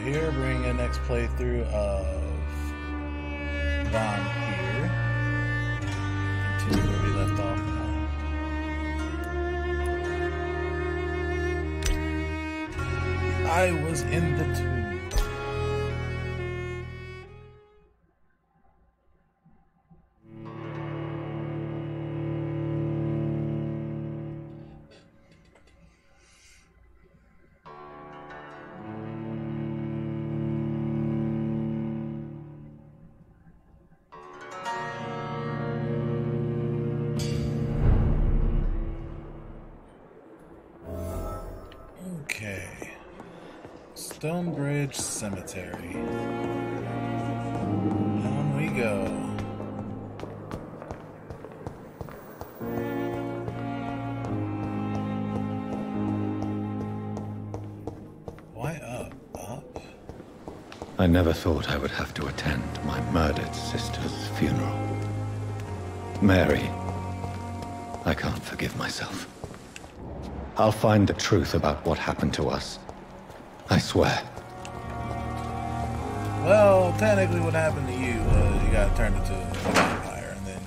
here, bring a next playthrough of Vampyr. Continue where we left off. I was in the tomb. Okay. Stonebridge Cemetery. On we go. Why up? Up? I never thought I would have to attend my murdered sister's funeral. Mary, I can't forgive myself. I'll find the truth about what happened to us. I swear. Well, technically what happened to you was you got turned into a vampire, and then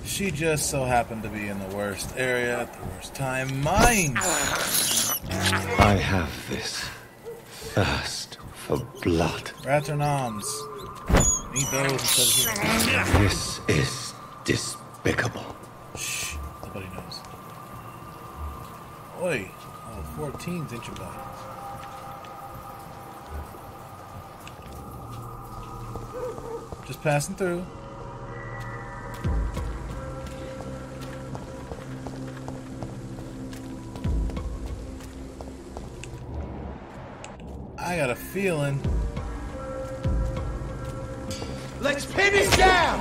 she just so happened to be in the worst area at the worst time. Mine! I have this thirst for blood. Rats or noms. Eat those instead of humans. This is despicable. Shh, nobody knows. Oi. Oh, 14's inch bite. Just passing through. I got a feeling. Let's pin it down!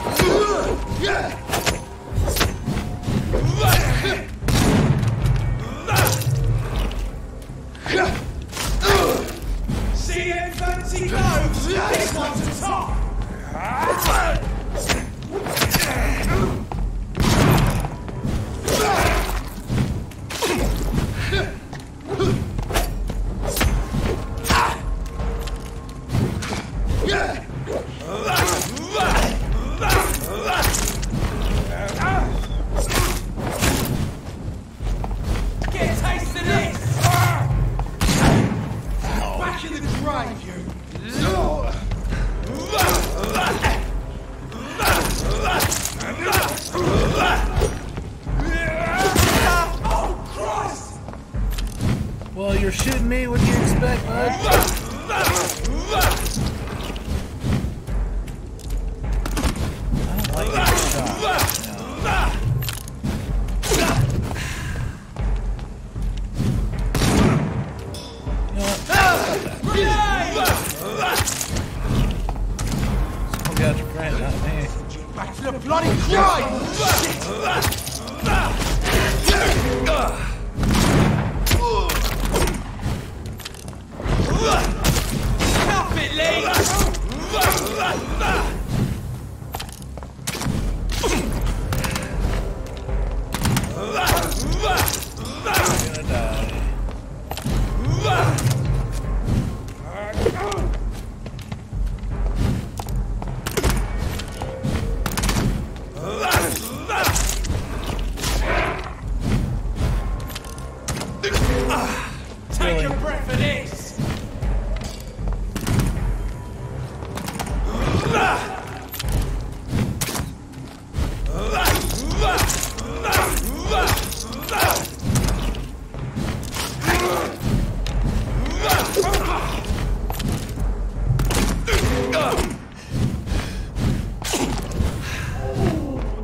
See any fancy clothes? This one's a top! Get a taste of this! Back in the grave, you! Oh, Christ! Well, you're shooting me. What do you expect, bud? I don't like getting shot. No. You know what? Look out your friend, not me. Back to the bloody grave! Stop it, Lee! You're gonna die. Take a breath of this!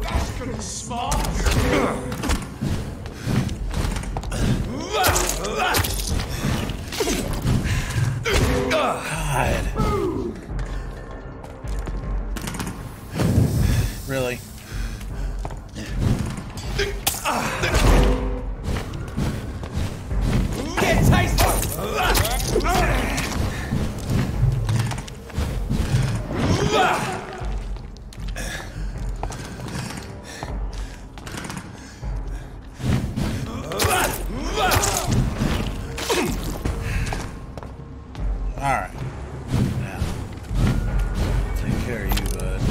That's gonna smart! God. Really? Get a taste! Alright. Now, take care of you, bud.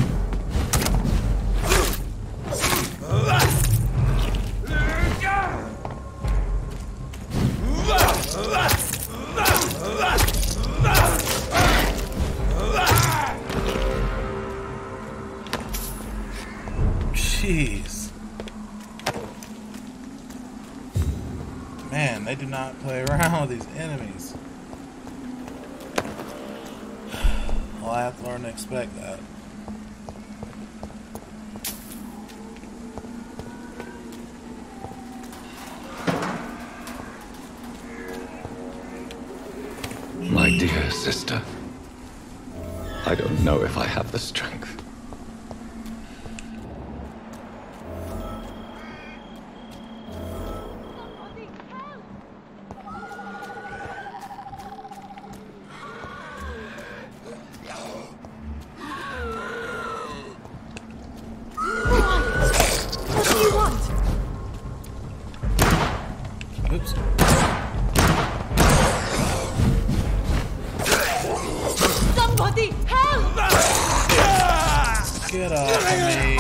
Jeez. Man, they do not play around with these enemies. Well, I have to learn to expect that. My dear sister, I don't know if I have the strength. Oops. Somebody help! Get off of me.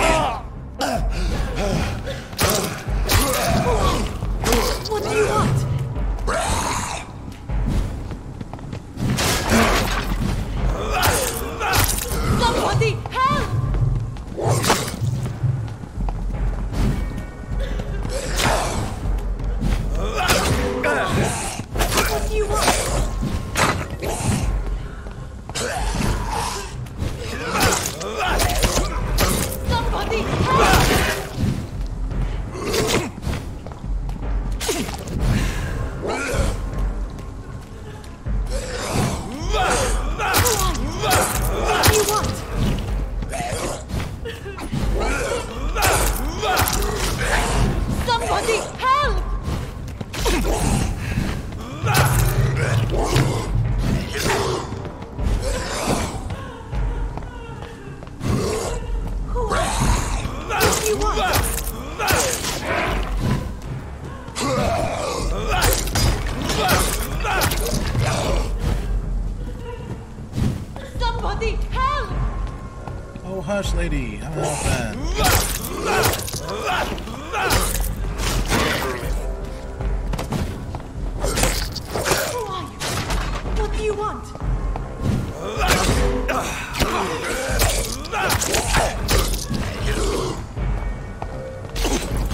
What do you want? Somebody help! What do you want? Somebody help! What do you want? Somebody help! What do you want? Somebody help! Oh, hush, lady. I'm helping. Who are you? What do you want?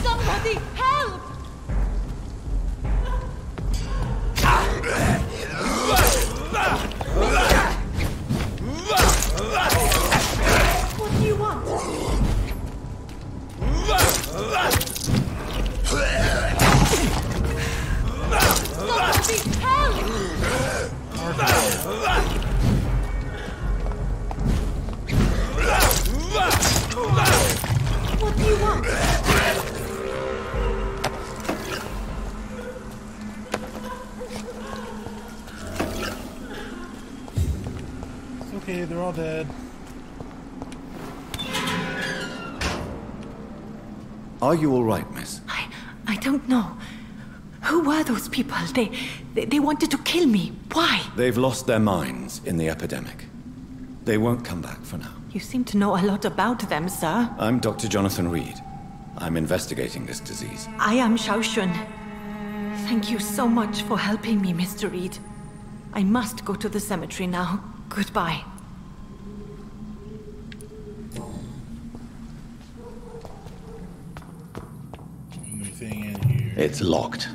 Somebody help! What do you want? Somebody help! What do you want? It's okay, they're all dead. Are you all right, miss? I don't know. Who were those people? They wanted to kill me. Why? They've lost their minds in the epidemic. They won't come back for now. You seem to know a lot about them, sir. I'm Dr. Jonathan Reed. I'm investigating this disease. I am Xiaoxun. Thank you so much for helping me, Mr. Reed. I must go to the cemetery now. Goodbye. Anything in here? It's locked.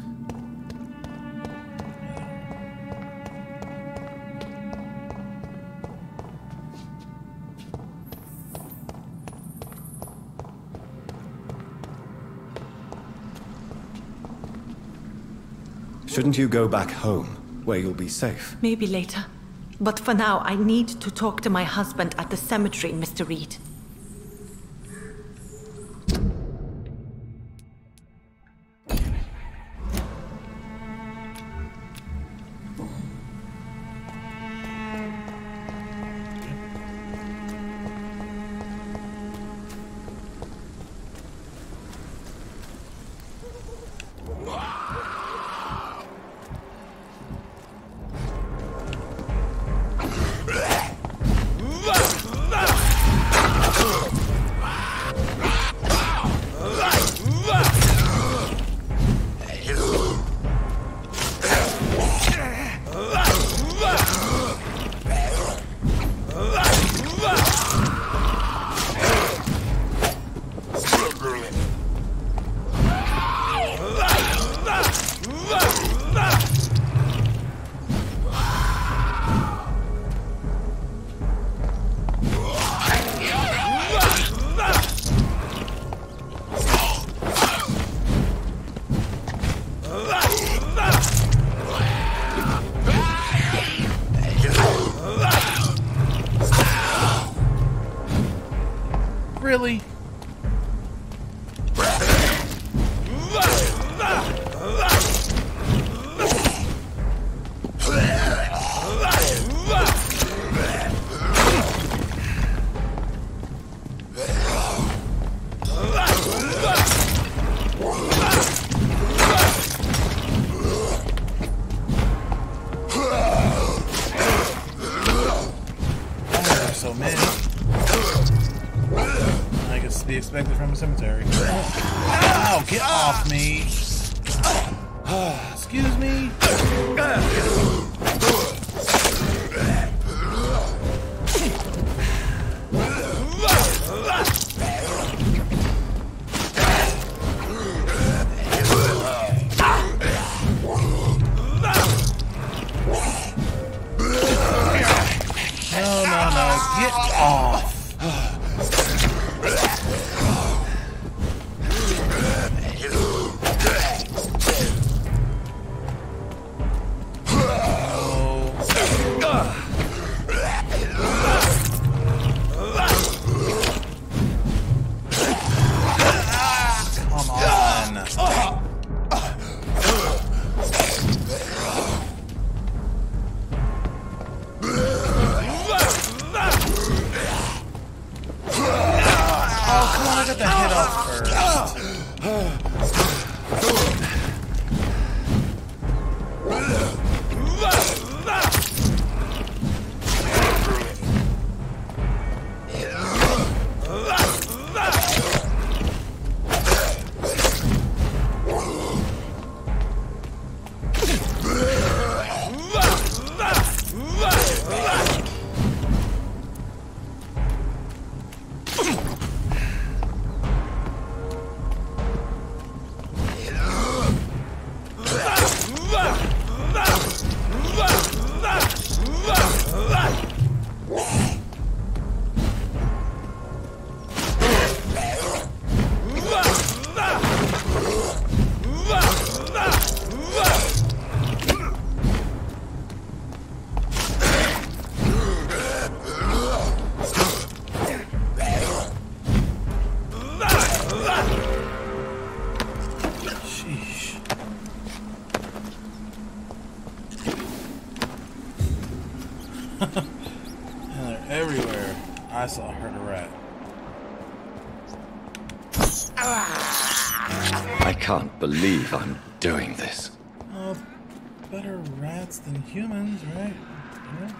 Shouldn't you go back home, where you'll be safe? Maybe later. But for now, I need to talk to my husband at the cemetery, Mr. Reed. Really? So many. I guess to be expected from a cemetery. Ow, get off me. Excuse me. No, get off. And they're everywhere. I saw a herd of rat. I can't believe I'm doing this. Better rats than humans, right? Yeah.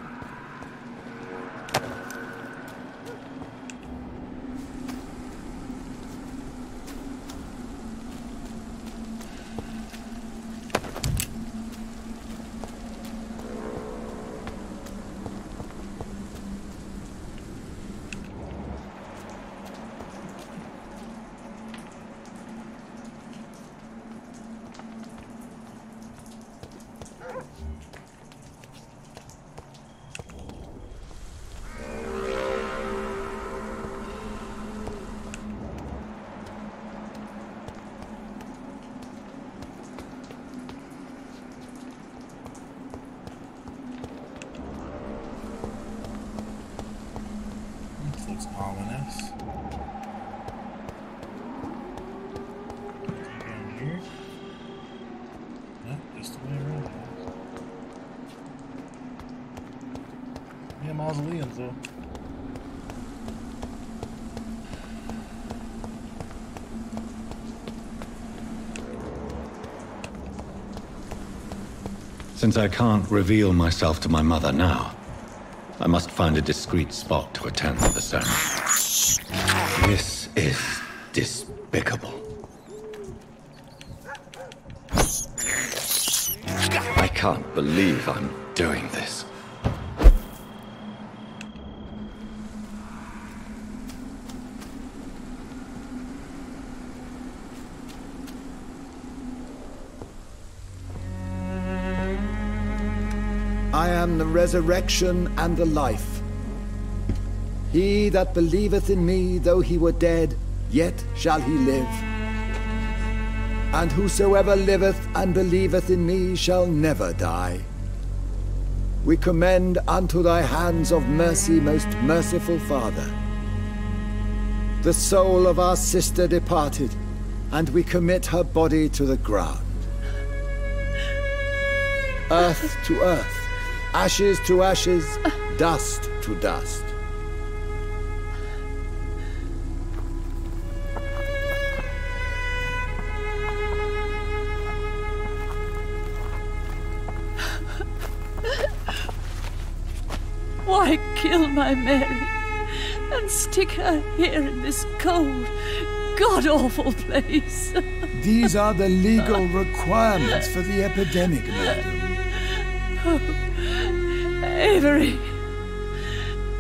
This looks ominous. Down here. Nope, just the way around it is. Yeah, mausoleums though. Since I can't reveal myself to my mother now, I must find a discreet spot to attend the ceremony. This is despicable. I can't believe I'm doing this. I am the resurrection and the life. He that believeth in me, though he were dead, yet shall he live. And whosoever liveth and believeth in me shall never die. We commend unto thy hands of mercy, most merciful Father. The soul of our sister departed, and we commit her body to the ground. Earth to earth, ashes to ashes, dust to dust. Why kill my Mary and stick her here in this cold, god-awful place? These are the legal requirements for the epidemic, madam. Oh, Avery,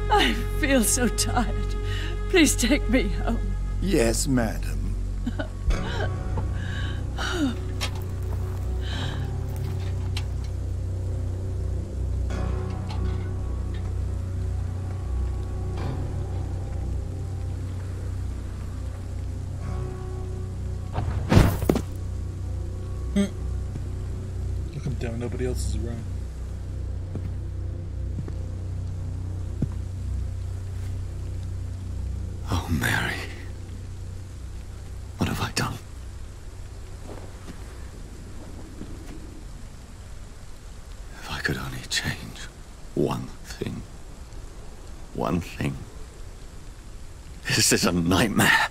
I feel so tired. Please take me home. Yes, madam. Look, I'm down. Nobody else is around. Oh, Mary. What have I done? If I could only change one thing. One thing. This is a nightmare.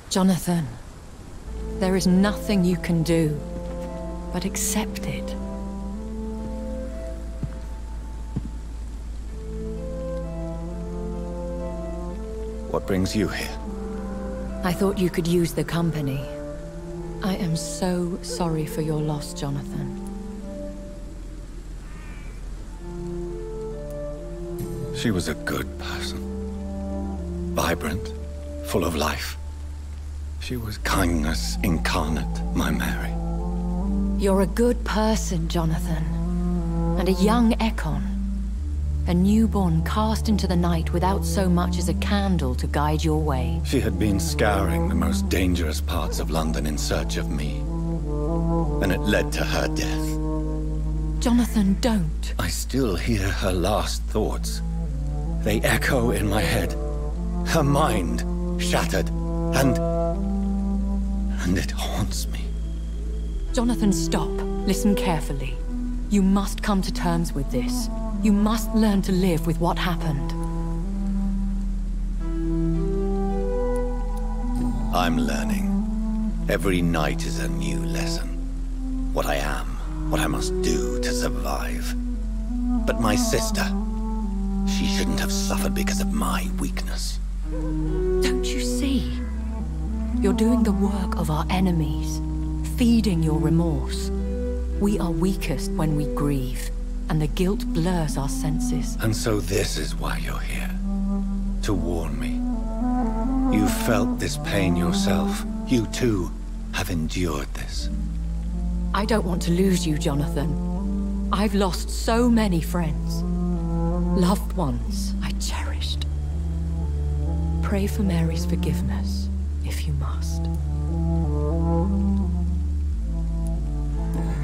Jonathan, there is nothing you can do but accept it. What brings you here? I thought you could use the company. I am so sorry for your loss, Jonathan. She was a good person. Vibrant, full of life. She was kindness incarnate, my Mary. You're a good person, Jonathan. And a young Ekon. A newborn cast into the night without so much as a candle to guide your way. She had been scouring the most dangerous parts of London in search of me. And it led to her death. Jonathan, don't. I still hear her last thoughts. They echo in my head. Her mind shattered, and it haunts me. Jonathan, stop. Listen carefully. You must come to terms with this. You must learn to live with what happened. I'm learning. Every night is a new lesson. What I am, what I must do to survive. But my sister, she shouldn't have suffered because of my weakness. Don't you see? You're doing the work of our enemies, feeding your remorse. We are weakest when we grieve, and the guilt blurs our senses. And so this is why you're here. To warn me. You felt this pain yourself. You too have endured this. I don't want to lose you, Jonathan. I've lost so many friends. Loved ones I cherished. Pray for Mary's forgiveness, if you must.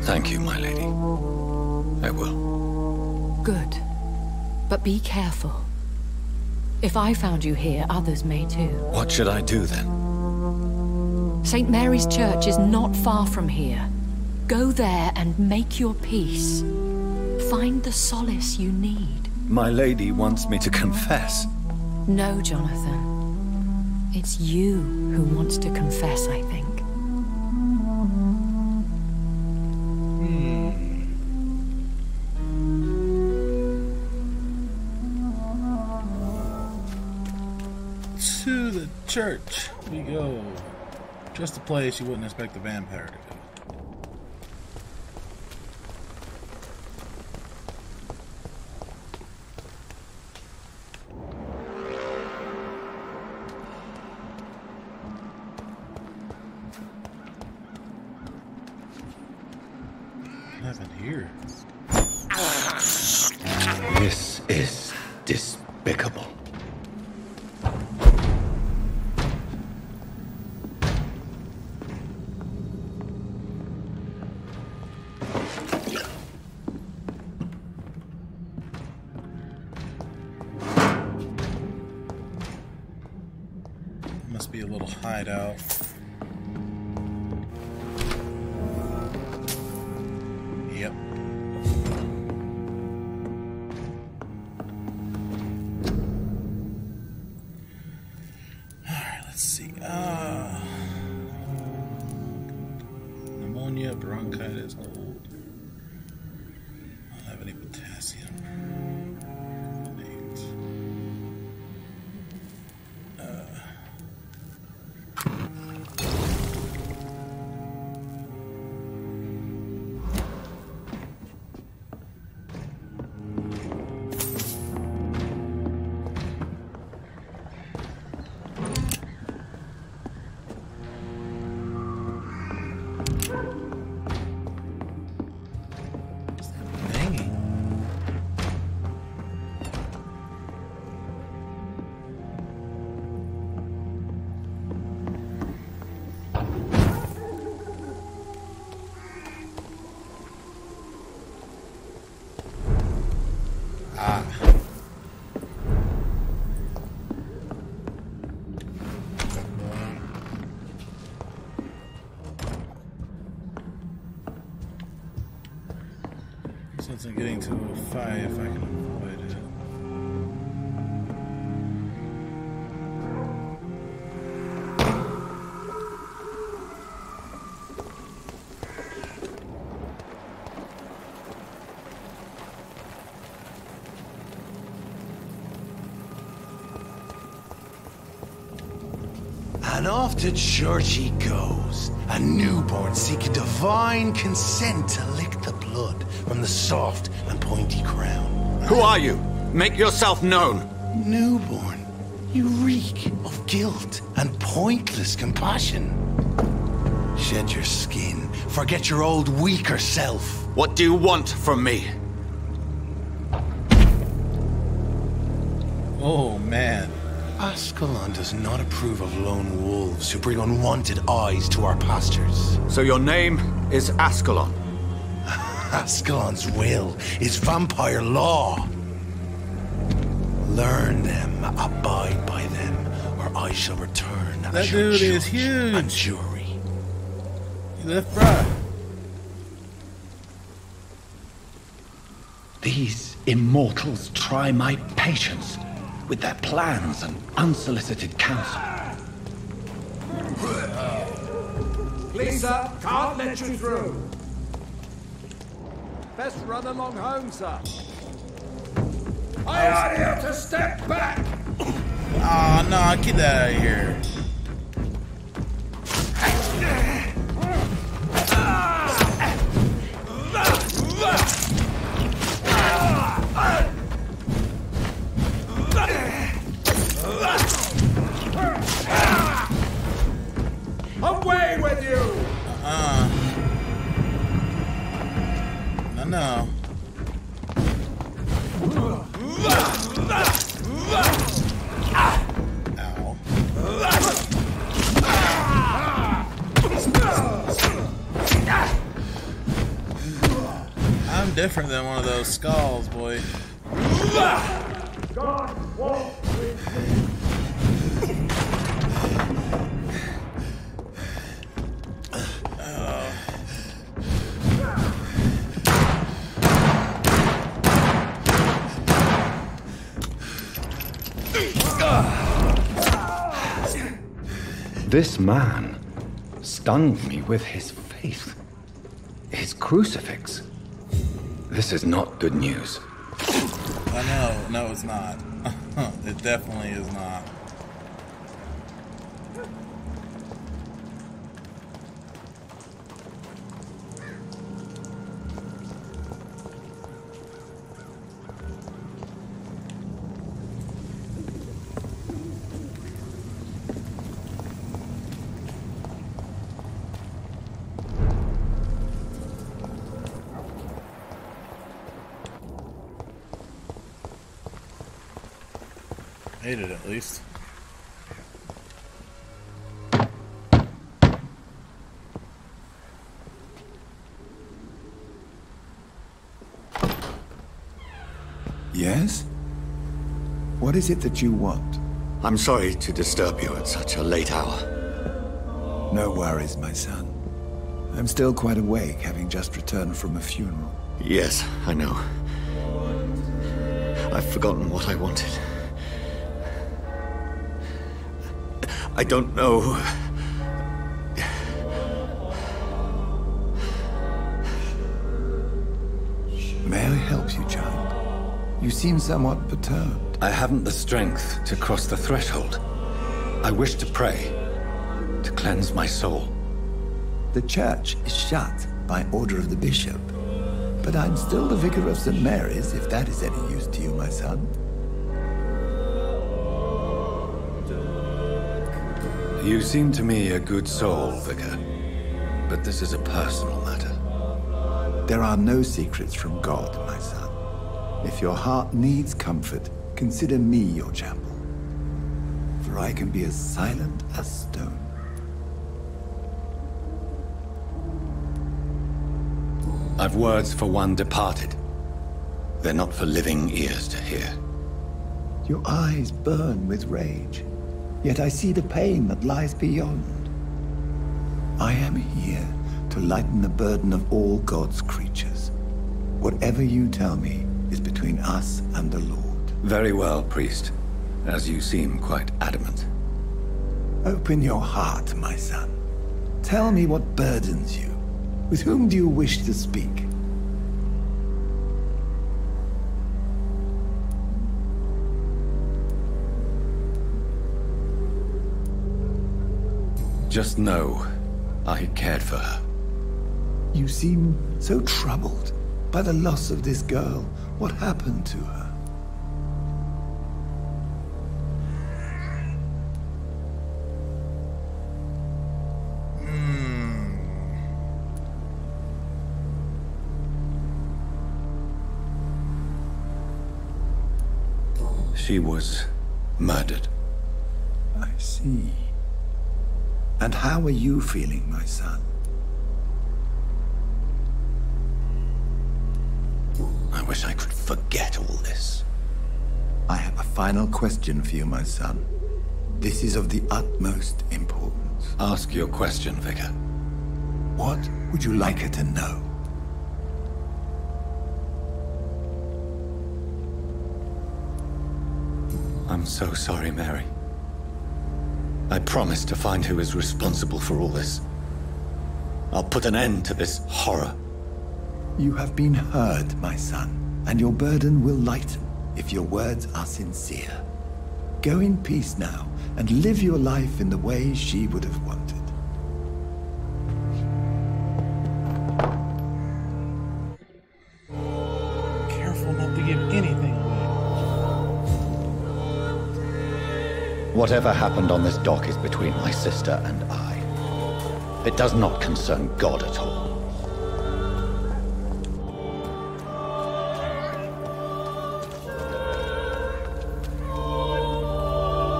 Thank you, my lady. I will. Good. But be careful. If I found you here, others may too. What should I do then? St. Mary's Church is not far from here. Go there and make your peace. Find the solace you need. My lady wants me to confess. No, Jonathan. It's you who wants to confess, I think. To the church we go. Just a place you wouldn't expect the vampire to go. Nothing here. This is despicable. hideout. Yep. Alright, let's see. Pneumonia, bronchitis, cold. I don't have any potassium. Since I'm getting to a 5, I can avoid it. And off to church he goes, a newborn seeking divine consent to lick the blood from the soft and pointy crown. Who are you? Make yourself known. Newborn, you reek of guilt and pointless compassion. Shed your skin, forget your old weaker self. What do you want from me? Oh, man. Ascalon does not approve of lone wolves who bring unwanted eyes to our pastures. So your name is Ascalon? Ascalon's will is vampire law. Learn them, abide by them, or I shall return That as your dude is judge huge. and jury. You left right. These immortals try my patience with their plans and unsolicited counsel. Please, sir, can't let you through. Best run along home, sir. I ask you to step back. Oh no, get that out of here. Away with you! No. Ow. I'm different than one of those skulls, boy. God walk with me. This man stunned me with his faith. His crucifix. This is not good news. I know. No, it's not. It definitely is not. Made it at least. Yes? What is it that you want? I'm sorry to disturb you at such a late hour. No worries, my son. I'm still quite awake, having just returned from a funeral. Yes, I know. I've forgotten what I wanted. I don't know. May I help you, child? You seem somewhat perturbed. I haven't the strength to cross the threshold. I wish to pray, to cleanse my soul. The church is shut by order of the bishop. But I'm still the vicar of St. Mary's, if that is any use to you, my son. You seem to me a good soul, Vicar. But this is a personal matter. There are no secrets from God, my son. If your heart needs comfort, consider me your chapel. For I can be as silent as stone. I've words for one departed. They're not for living ears to hear. Your eyes burn with rage, yet I see the pain that lies beyond. I am here to lighten the burden of all God's creatures. Whatever you tell me is between us and the Lord. Very well, priest, as you seem quite adamant. Open your heart, my son. Tell me what burdens you. With whom do you wish to speak? Just know, I cared for her. You seem so troubled by the loss of this girl. What happened to her? She was murdered. I see. And how are you feeling, my son? I wish I could forget all this. I have a final question for you, my son. This is of the utmost importance. Ask your question, Vicar. What would you like her to know? I'm so sorry, Mary. I promise to find who is responsible for all this. I'll put an end to this horror. You have been heard, my son, and your burden will lighten if your words are sincere. Go in peace now, and live your life in the way she would have wanted. Careful not to give anything away. Whatever happened on this dock is between my sister and I. It does not concern God at all.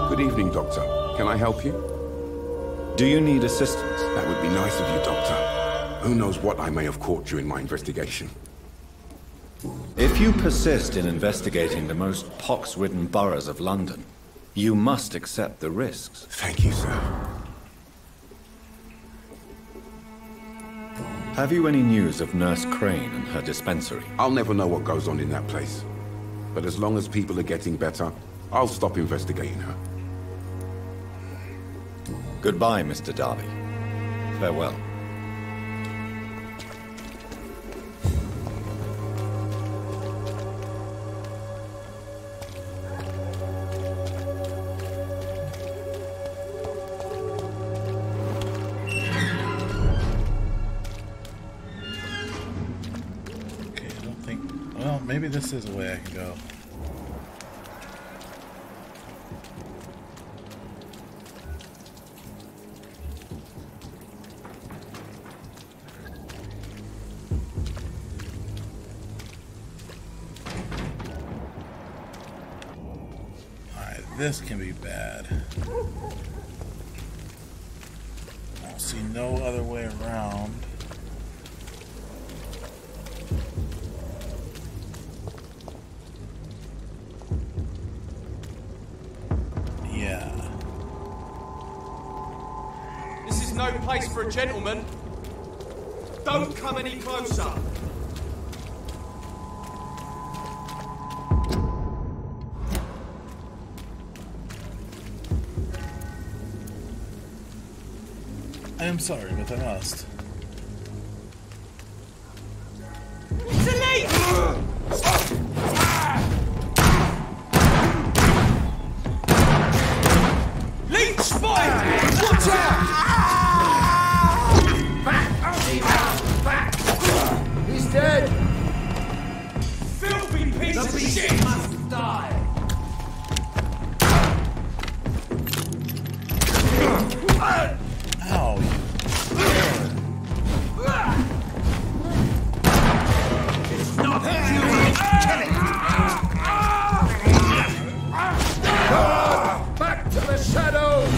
Good evening, Doctor. Can I help you? Do you need assistance? That would be nice of you, Doctor. Who knows what I may have caught during my investigation. If you persist in investigating the most pox-ridden boroughs of London, you must accept the risks. Thank you, sir. Have you any news of Nurse Crane and her dispensary? I'll never know what goes on in that place. But as long as people are getting better, I'll stop investigating her. Goodbye, Mr. Darby. Farewell. Well, maybe this is a way I can go. Alright, this can be bad. I don't see no other way around. place for a gentleman. Don't come any closer. I am sorry, but I must. It's a leech! Leech spotted! Watch out! Back! He's dead! Filthy piece of shit must die! Ow. It's not human! Back to the shadows!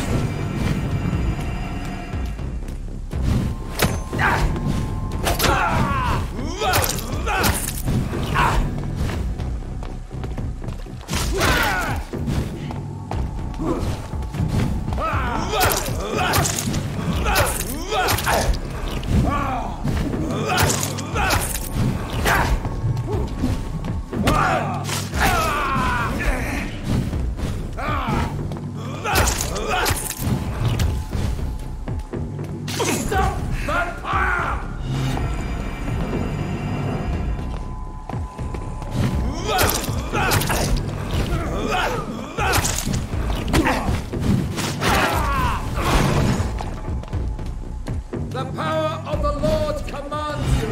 Stop! Vampyr! The power of the Lord commands you!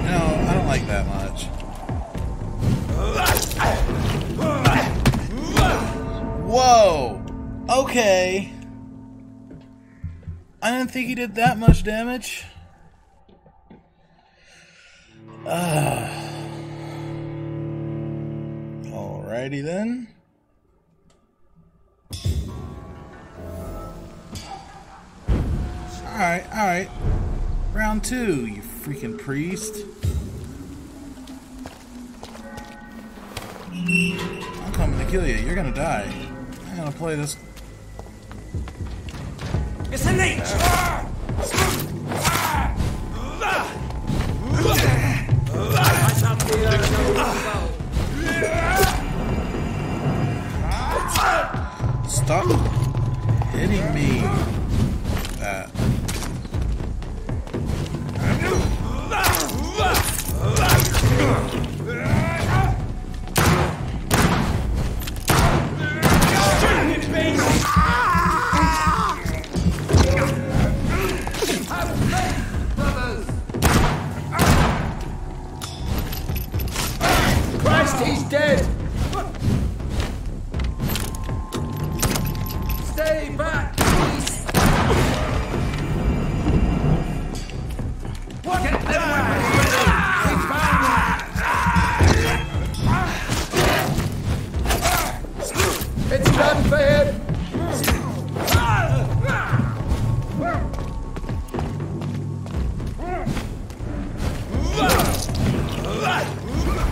No, I don't like that much. Whoa! Okay. I didn't think he did that much damage. Alrighty then. Alright. Round 2, you freaking priest. I'm coming to kill you. You're gonna die. I'm gonna play this. It's a leech! Stop hitting me. That. Christ, he's dead! Stay back, please! What? Get them weapons ready! He's found them! It's done for him!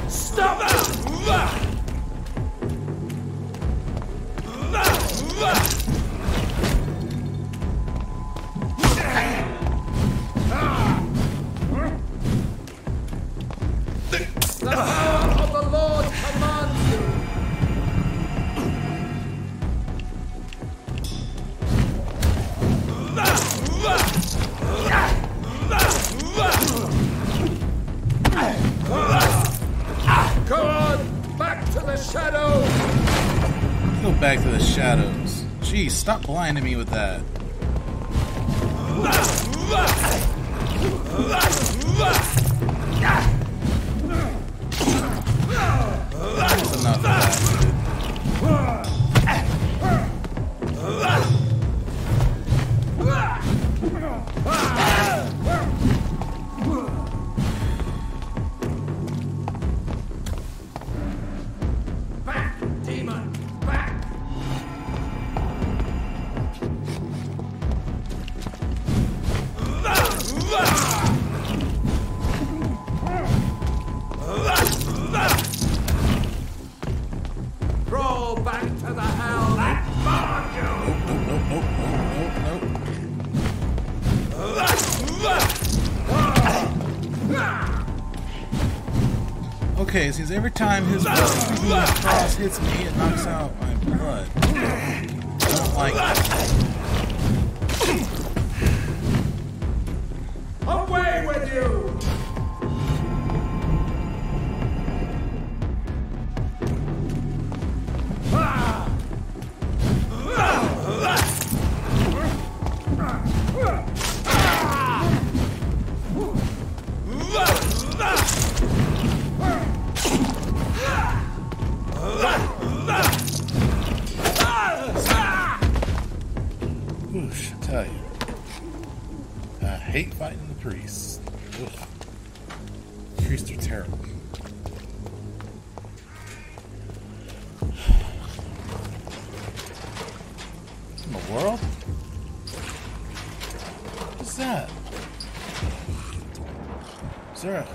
Stop! The power of the Lord commands you. Go on, back to the shadows. Go back to the shadows. Jeez, stop blinding me with that. That's enough of that, dude. Back, demon, back. Okay, since every time his cross hits me, it knocks out my blood. I don't like that. Away with you! Whoosh, I tell you. I hate fighting the priests. Ugh. Priests are terrible. In the world? What's that? Is there a...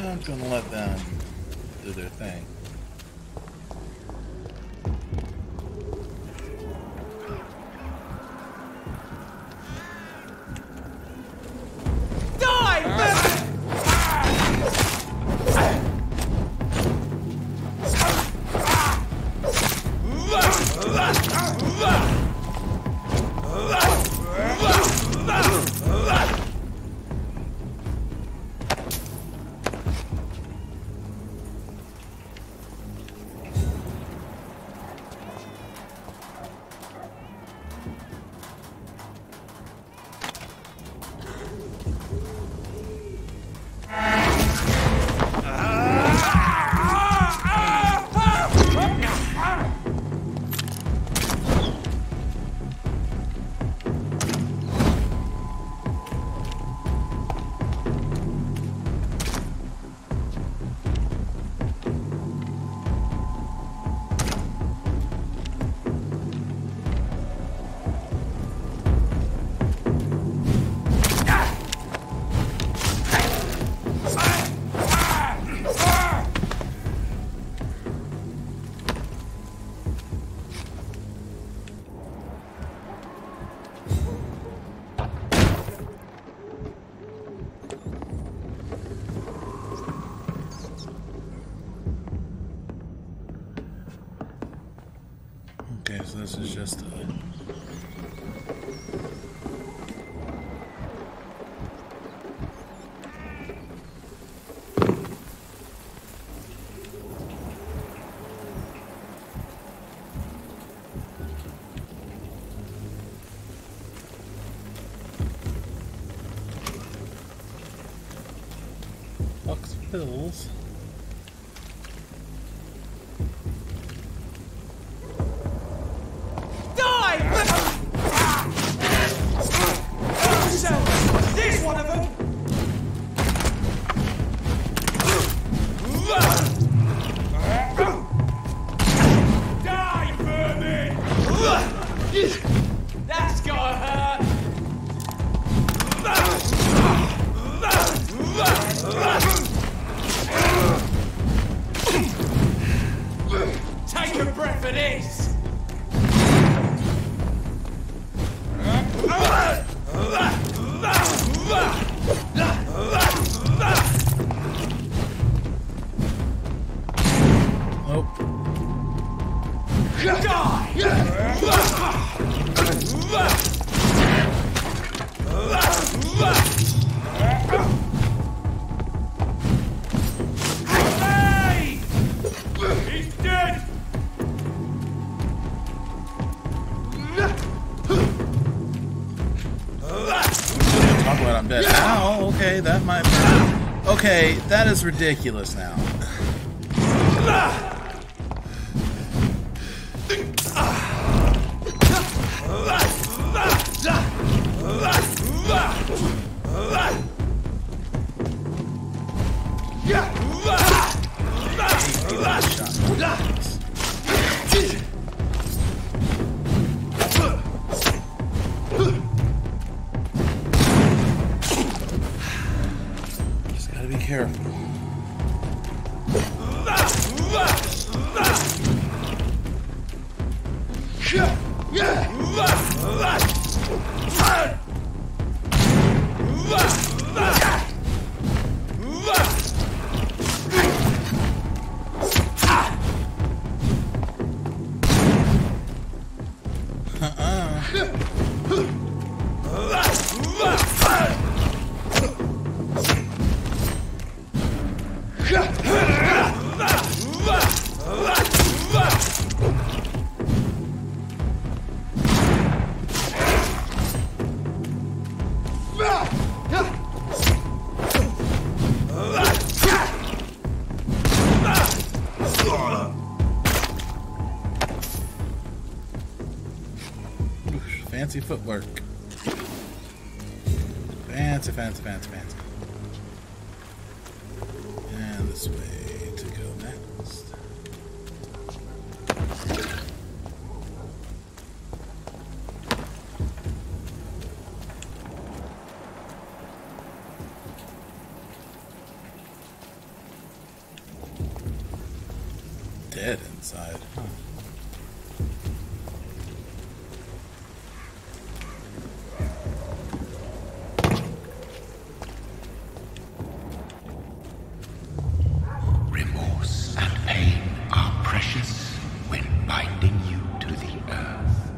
I'm gonna let them do their thing. Okay, so this is just box of pills. This one of them! Die, vermin! That's gotta hurt! Take a breath of this! He's dead! Talk about I'm dead. Ow, okay, that might be... Okay, that is ridiculous now. Just gotta be careful. fancy footwork. Fancy, fancy, fancy, fancy. And this way to go next. Dead inside. Huh. Remorse and pain are precious when binding you to the earth.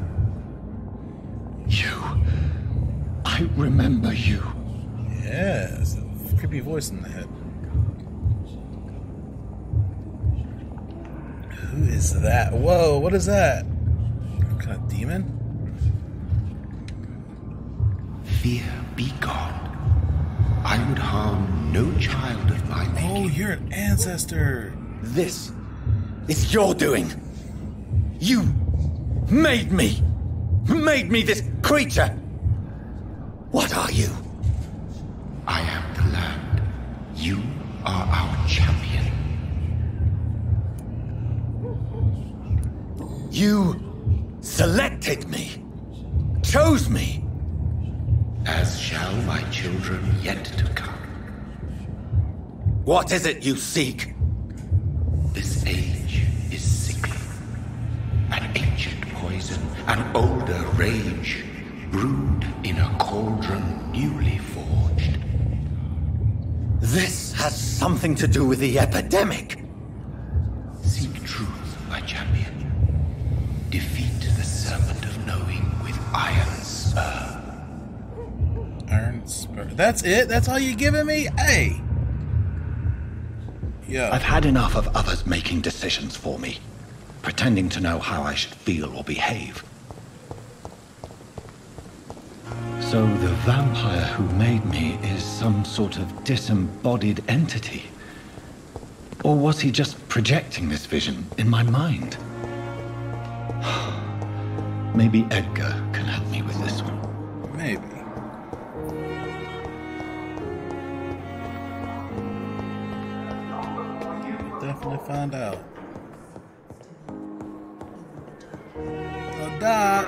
You. I remember you. Yes, a creepy voice in the head. Who is that? Whoa, what is that? What kind of demon? Fear be gone. I would harm no child of my making. Oh, you're an ancestor. This is your doing. You made me this creature. What are you? I am the land. You are our champion. You selected me, chose me. As shall my children yet to come. What is it you seek? This age is sickly. An ancient poison, an older rage, brewed in a cauldron newly forged. This has something to do with the epidemic. Seek truth, my champion. Defeat the serpent of knowing with iron spur. Iron spur. That's it? That's all you giving me? Hey! Yo. I've had enough of others making decisions for me, pretending to know how I should feel or behave. So the vampire who made me is some sort of disembodied entity? Or was he just projecting this vision in my mind? Maybe Edgar can help me with this one. Maybe. Definitely find out. Oh, Doc.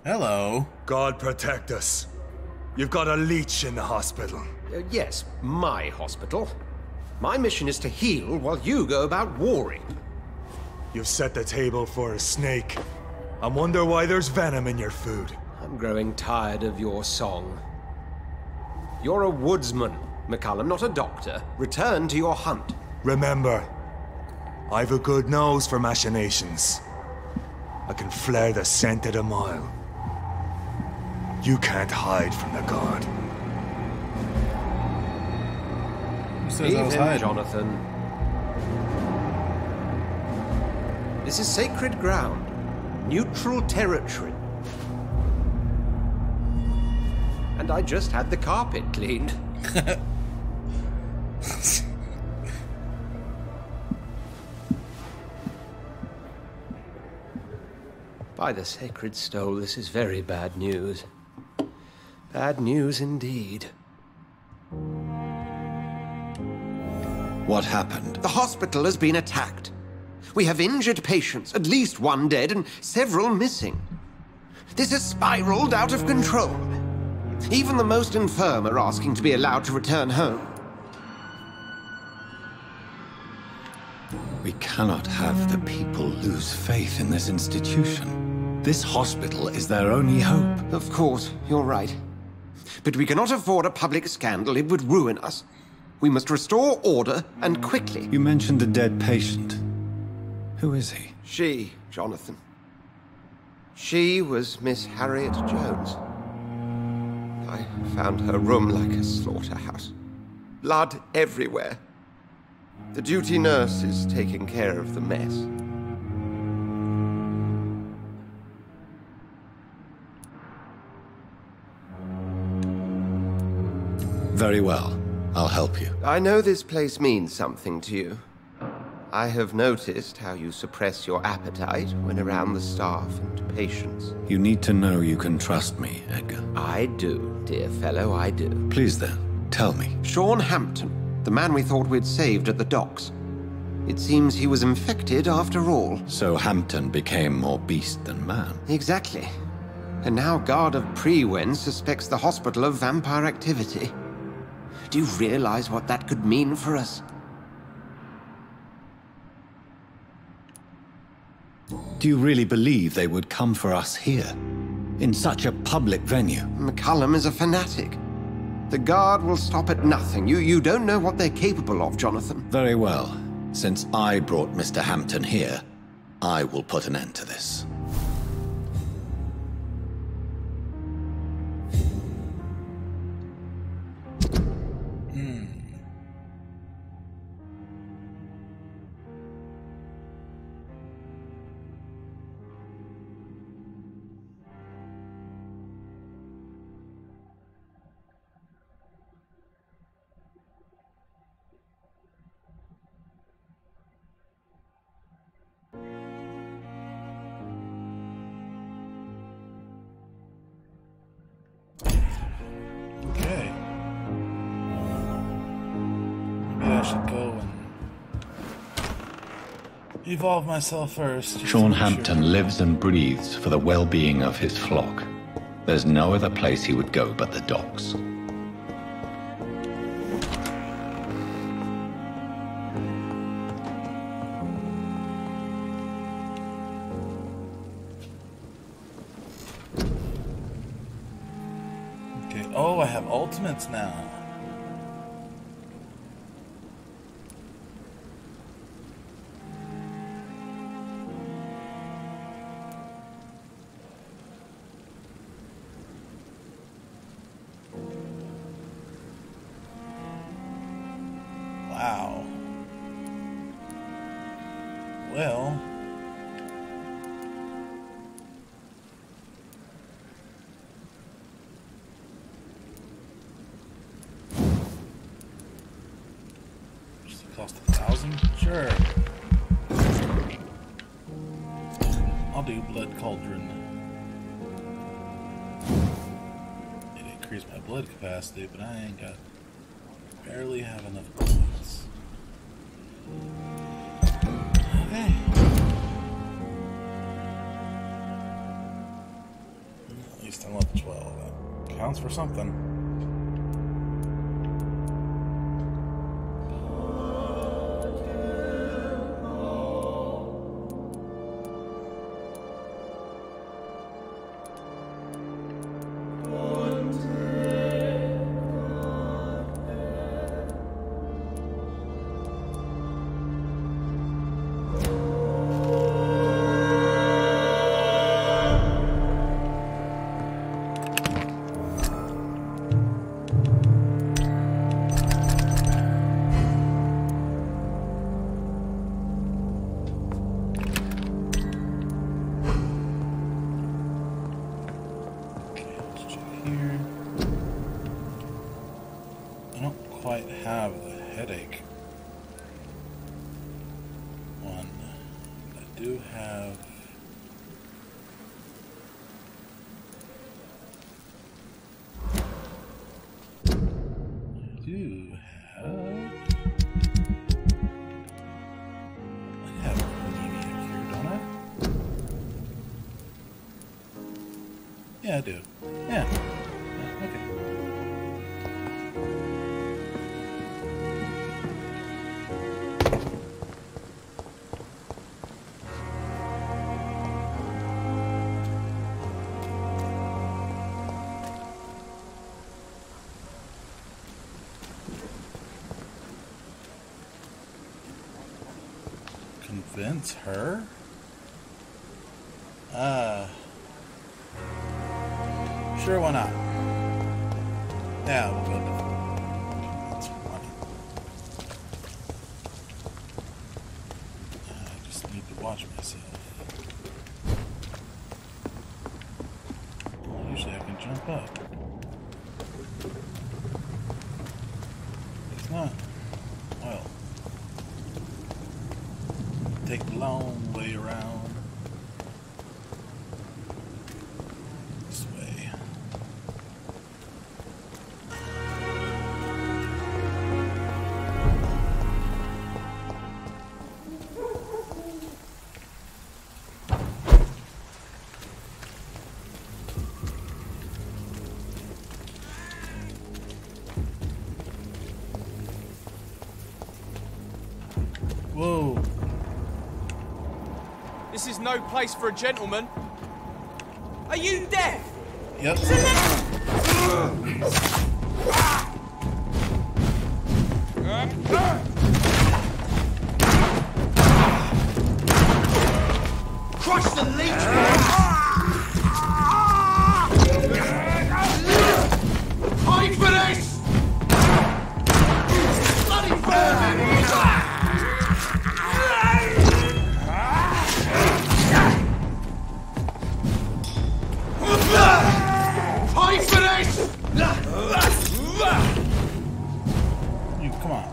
Hello. God protect us. You've got a leech in the hospital. Yes, my hospital. My mission is to heal while you go about warring. You've set the table for a snake. I wonder why there's venom in your food. I'm growing tired of your song. You're a woodsman, McCallum, not a doctor. Return to your hunt. Remember, I've a good nose for machinations. I can flare the scent at a mile. You can't hide from the guard. Who says I was hiding? Jonathan. This is sacred ground. Neutral territory. And I just had the carpet cleaned. By the sacred stole, this is very bad news. Bad news indeed. What happened? The hospital has been attacked. We have injured patients, at least one dead and several missing. This has spiraled out of control. Even the most infirm are asking to be allowed to return home. We cannot have the people lose faith in this institution. This hospital is their only hope. Of course, you're right. But we cannot afford a public scandal. It would ruin us. We must restore order, and quickly. You mentioned a dead patient. Who is he? She, Jonathan. She was Miss Harriet Jones. I found her room like a slaughterhouse. Blood everywhere. The duty nurse is taking care of the mess. Very well. I'll help you. I know this place means something to you. I have noticed how you suppress your appetite when around the staff and patients. You need to know you can trust me, Edgar. I do, dear fellow, I do. Please then, tell me. Sean Hampton, the man we thought we'd saved at the docks. It seems he was infected after all. So Hampton became more beast than man. Exactly. And now Guard of Prewen suspects the hospital of vampire activity. Do you realize what that could mean for us? Do you really believe they would come for us here? In such a public venue? McCullum is a fanatic. The Guard will stop at nothing. You don't know what they're capable of, Jonathan. Very well. Since I brought Mr. Hampton here, I will put an end to this. Okay. Maybe I should go and evolve myself first. Sean Hampton lives and breathes for the well-being of his flock. There's no other place he would go but the docks. Okay. Oh, I have ultimates now. Wow. Well. Does it cost 1,000? Sure. I'll do Blood Cauldron. It increased my blood capacity, but I ain't got. Barely have enough points. Okay. At least I'm level 12. That counts for something. Have the headache one. I do have anemia here, don't I? Yeah, I do. Yeah. Okay. Convince her? Sure, why not? Yeah, we'll go to that's funny. I just need to watch myself. Usually I can jump up. It's not. Well. Take the long way around. This way. Whoa. This is no place for a gentleman. Are you deaf? Yep. Crush the leech! Hide for this! Bloody vermin! Hide for this! You, come on.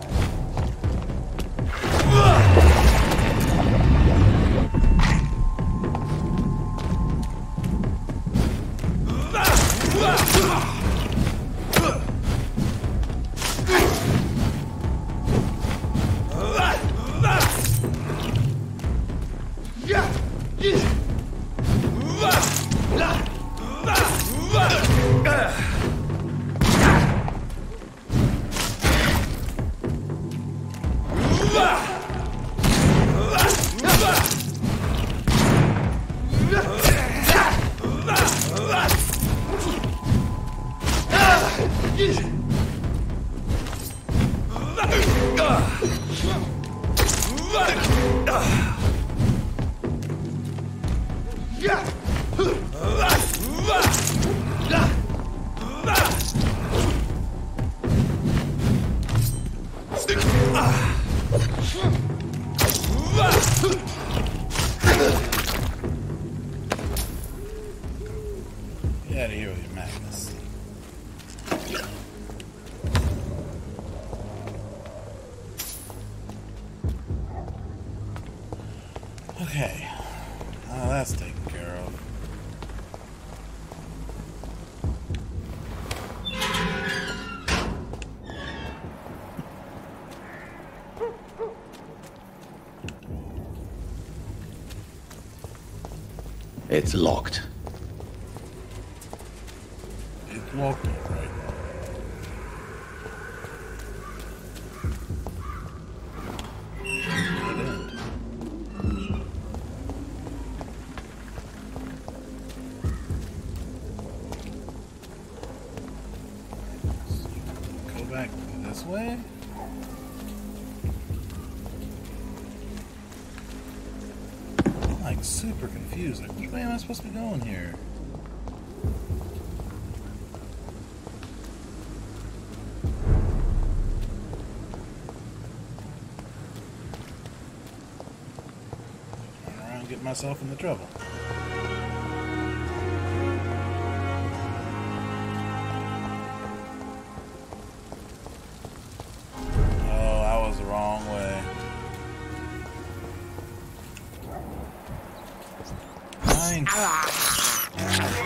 Get out of here with your madness. Okay. That's taken care of. It's locked. It's locked, right? Go back this way? I'm like super confused. Like, which way am I supposed to be going here? Run around, get myself into trouble. Oh, I was the wrong way.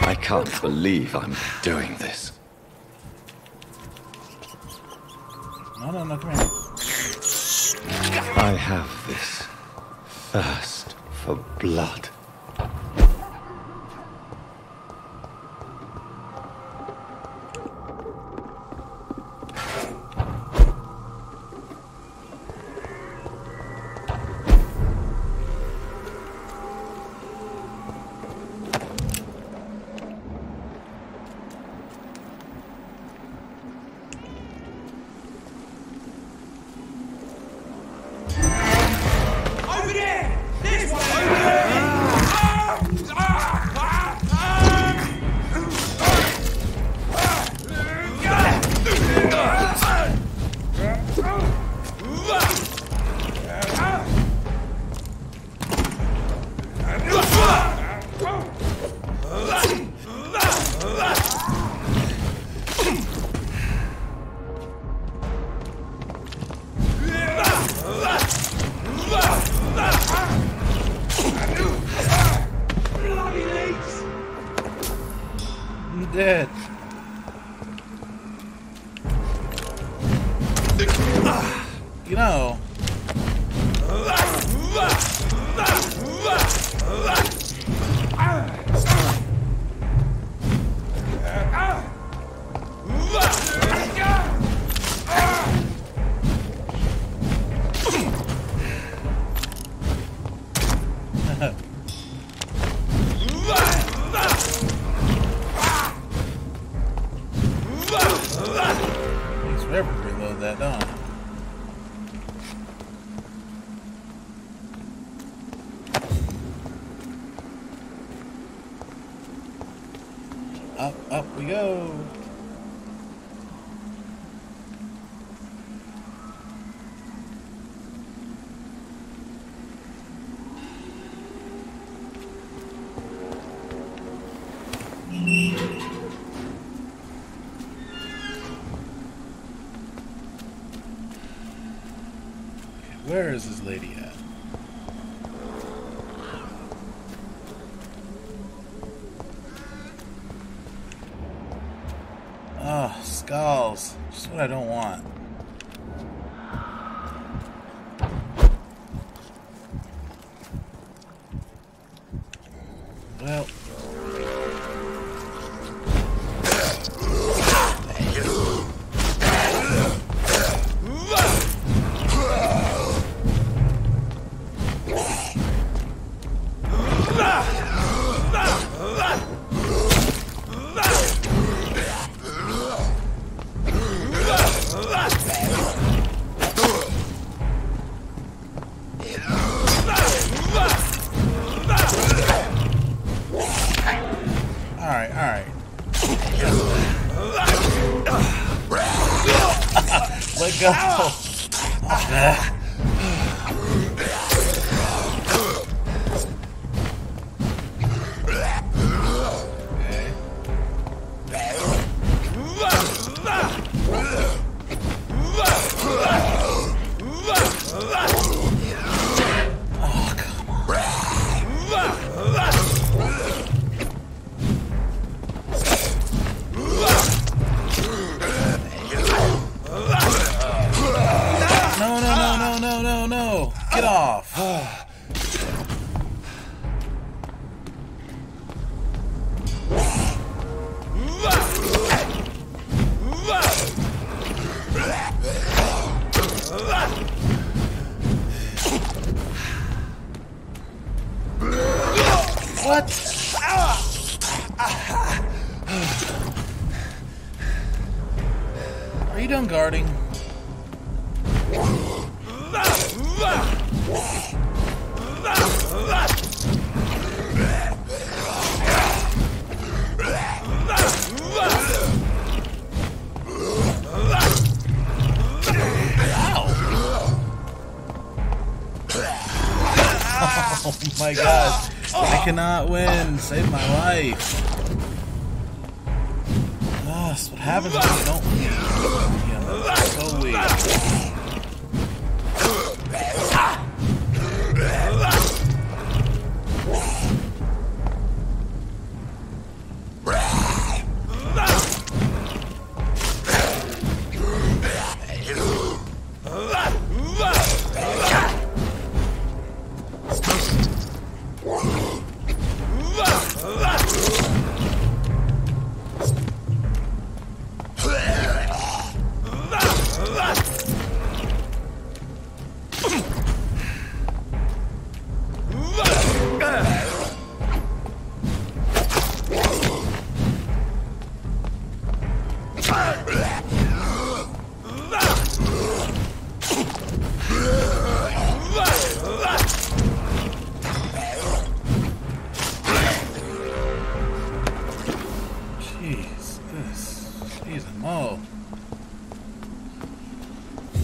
I can't believe I'm doing this. No, come here. I have this thirst for blood. Over there! This one! Over there! You know. Takes forever to reload that, don't it? Up we go. Where is this lady at? Oh, skulls. Just what I don't want. Well. Alright. Let go. No. Get off. What? Are you done guarding? Oh my god, I cannot win. Save my life. Oh, that's what happens when you don't win. Yeah, so weak.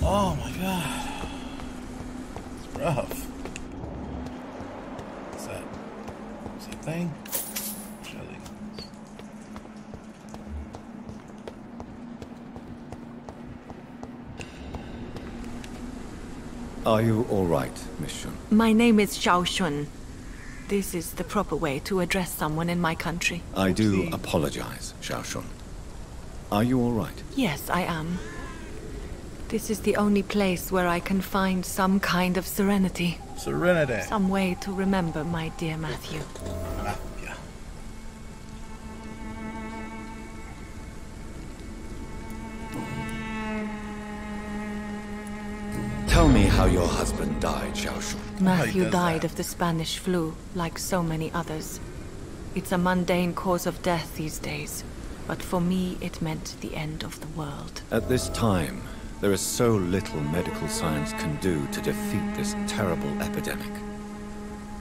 Oh my god. It's rough. What's that? Is that thing? Shelly. Are you all right, Miss Shun? My name is Xiao Shun. This is the proper way to address someone in my country. I do apologize, Xiao Shun. Are you all right? Yes, I am. This is the only place where I can find some kind of serenity. Serenity. Some way to remember my dear Matthew. Yeah. Tell me how your husband died, Xiaoshu. Matthew died of the Spanish flu, like so many others. It's a mundane cause of death these days, but for me it meant the end of the world. At this time, there is so little medical science can do to defeat this terrible epidemic.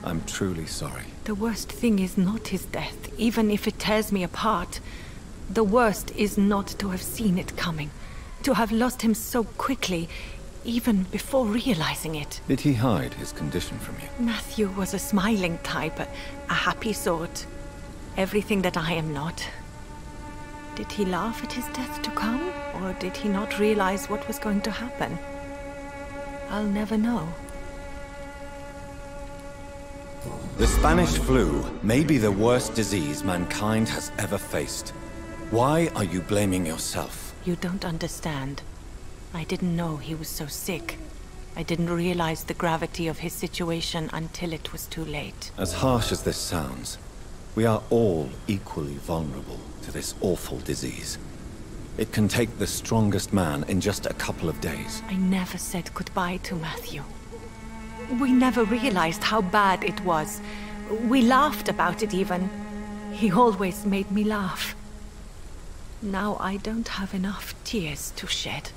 I'm truly sorry. The worst thing is not his death, even if it tears me apart. The worst is not to have seen it coming, to have lost him so quickly, even before realizing it. Did he hide his condition from you? Matthew was a smiling type, a happy sort. Everything that I am not. Did he laugh at his death to come, or did he not realize what was going to happen? I'll never know. The Spanish flu may be the worst disease mankind has ever faced. Why are you blaming yourself? You don't understand. I didn't know he was so sick. I didn't realize the gravity of his situation until it was too late. As harsh as this sounds, we are all equally vulnerable to this awful disease. It can take the strongest man in just a couple of days. I never said goodbye to Matthew. We never realized how bad it was. We laughed about it even. He always made me laugh. Now I don't have enough tears to shed.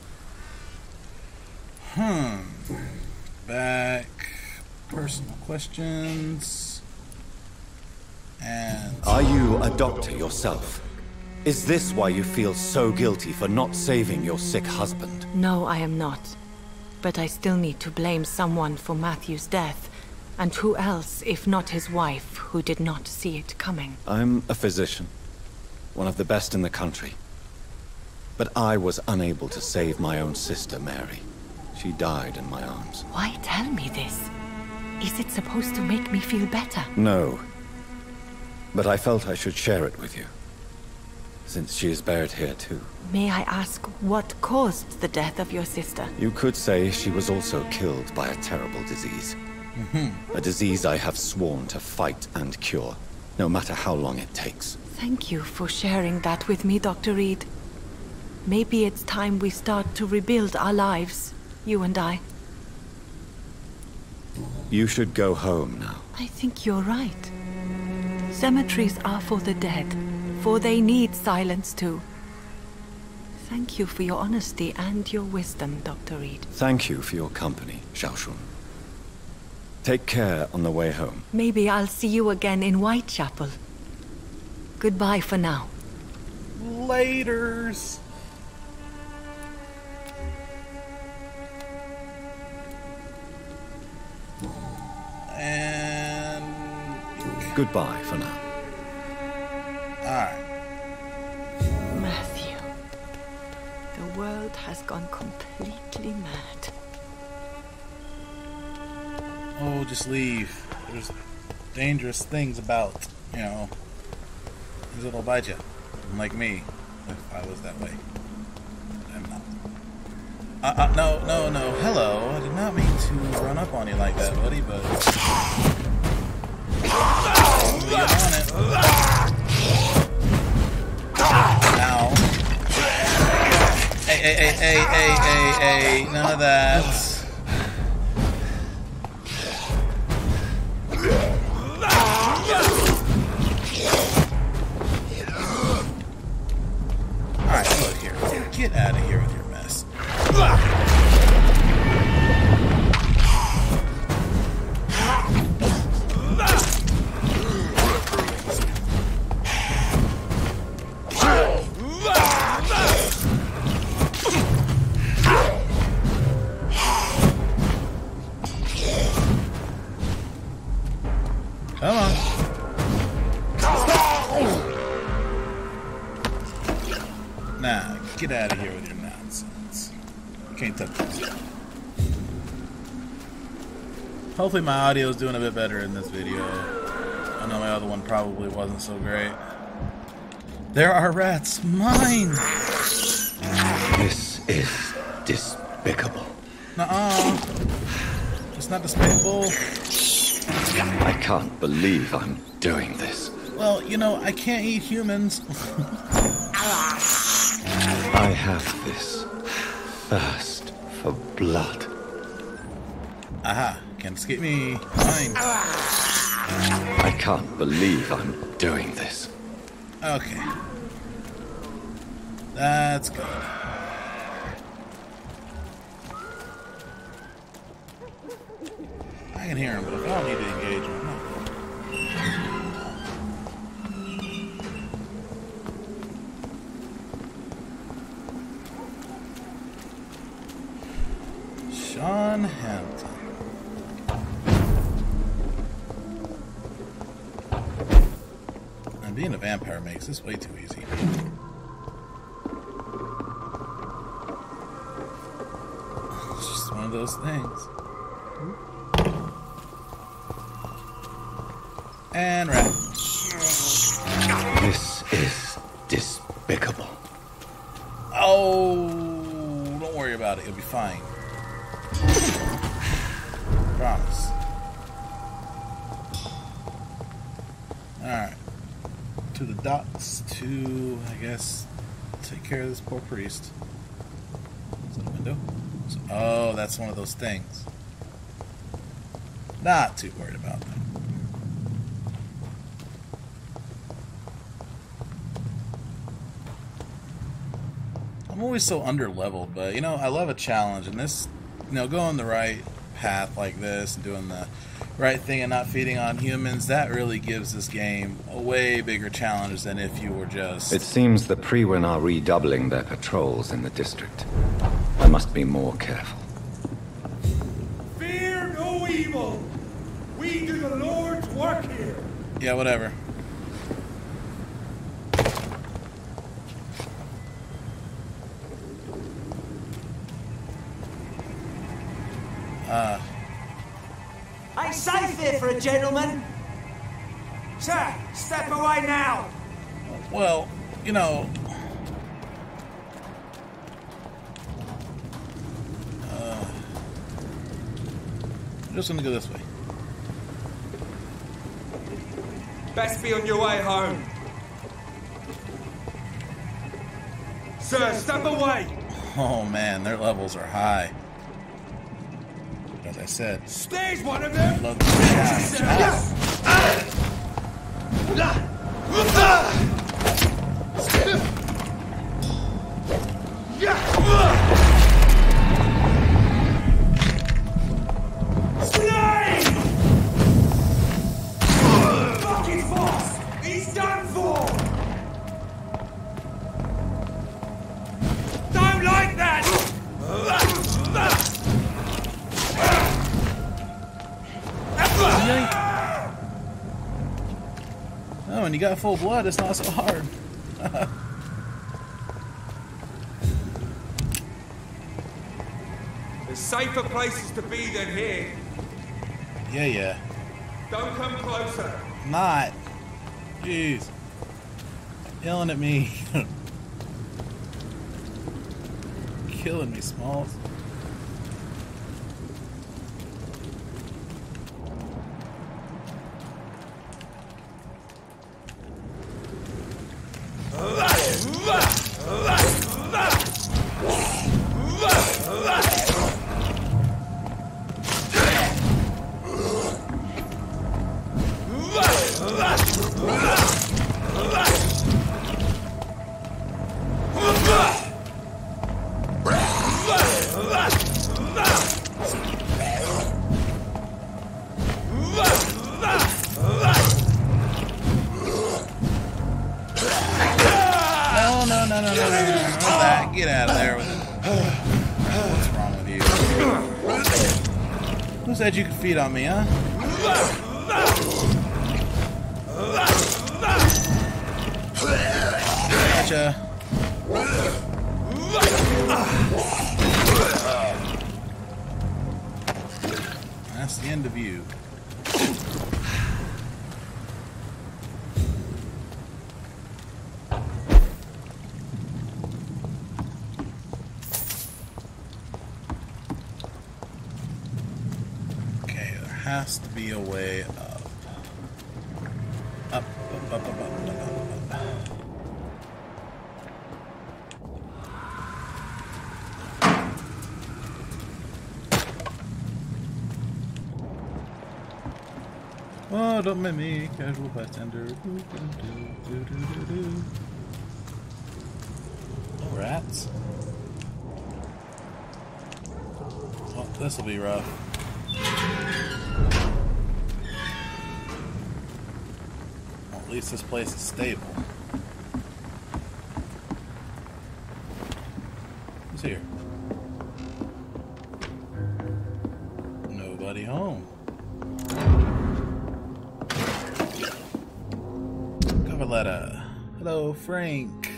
Back. Personal questions. And... Are you a doctor yourself? Is this why you feel so guilty for not saving your sick husband? No, I am not. But I still need to blame someone for Matthew's death. And who else, if not his wife, who did not see it coming? I'm a physician. One of the best in the country. But I was unable to save my own sister, Mary. She died in my arms. Why tell me this? Is it supposed to make me feel better? No. But I felt I should share it with you. Since she is buried here too. May I ask what caused the death of your sister? You could say she was also killed by a terrible disease. A disease I have sworn to fight and cure, no matter how long it takes. Thank you for sharing that with me, Dr. Reed. Maybe it's time we start to rebuild our lives, you and I. You should go home now. I think you're right. Cemeteries are for the dead, for they need silence too. Thank you for your honesty and your wisdom, Dr. Reed. Thank you for your company, Xiaoshun. Take care on the way home. Maybe I'll see you again in Whitechapel. Goodbye for now. Laters. And... Goodbye for now. Alright. Matthew. The world has gone completely mad. Oh, just leave. There's dangerous things about, you know, things that'll bite you. Like me, if I was that way. I'm not. No. Hello. I did not mean to run up on you like that, buddy, but... Get on it. Ow. Hey. None of that. Alright, look here. Get out of here with your mess. Come on. Nah, get out of here with your nonsense. Can't touch this. Hopefully my audio is doing a bit better in this video. I know my other one probably wasn't so great. There are rats. Mine! This is despicable. It's not despicable. I can't believe I'm doing this. Well, you know, I can't eat humans. I have this thirst for blood. Aha, can't escape me. Fine. I can't believe I'm doing this. Okay. That's good. I can hear him, but if I don't need to engage him, I'm not. Sean Hampton. And being a vampire makes this way too easy. It's just one of those things. And rat. This is despicable. Oh, don't worry about it. You'll be fine. Promise. Alright. To the docks to, I guess, take care of this poor priest. Is that a window? Oh, that's one of those things. Not too worried about that. I'm always so under-leveled, but, you know, I love a challenge, and this, you know, going the right path like this and doing the right thing and not feeding on humans, that really gives this game a way bigger challenge than if you were just... It seems the Priwen are redoubling their patrols in the district. I must be more careful. Fear no evil. We do the Lord's work here. Yeah, whatever. Ain't safe here for a gentleman. Sir, step away now. Well, you know... I'm just gonna go this way. Best be on your way home. Sir, step away. Oh man, their levels are high. As I said, There's one of them. love the challenge. Fuck his boss. He's done for. Don't like that. Oh, and you got full blood, it's not so hard. There's safer places to be than here. Yeah. Don't come closer. Not. Jeez. Yelling at me. Killing me, Smalls. No. Get out of there with it. What's wrong with you? Who said you could feed on me, huh? Gotcha. That's the end of you. has to be a way up. Up, up, up, up, up, up, up, up. Oh, don't make me casual bystander. Oh, rats. Oh, this'll be rough. Well, at least this place is stable. Who's here? Nobody home. Cover letter. Hello, Frank.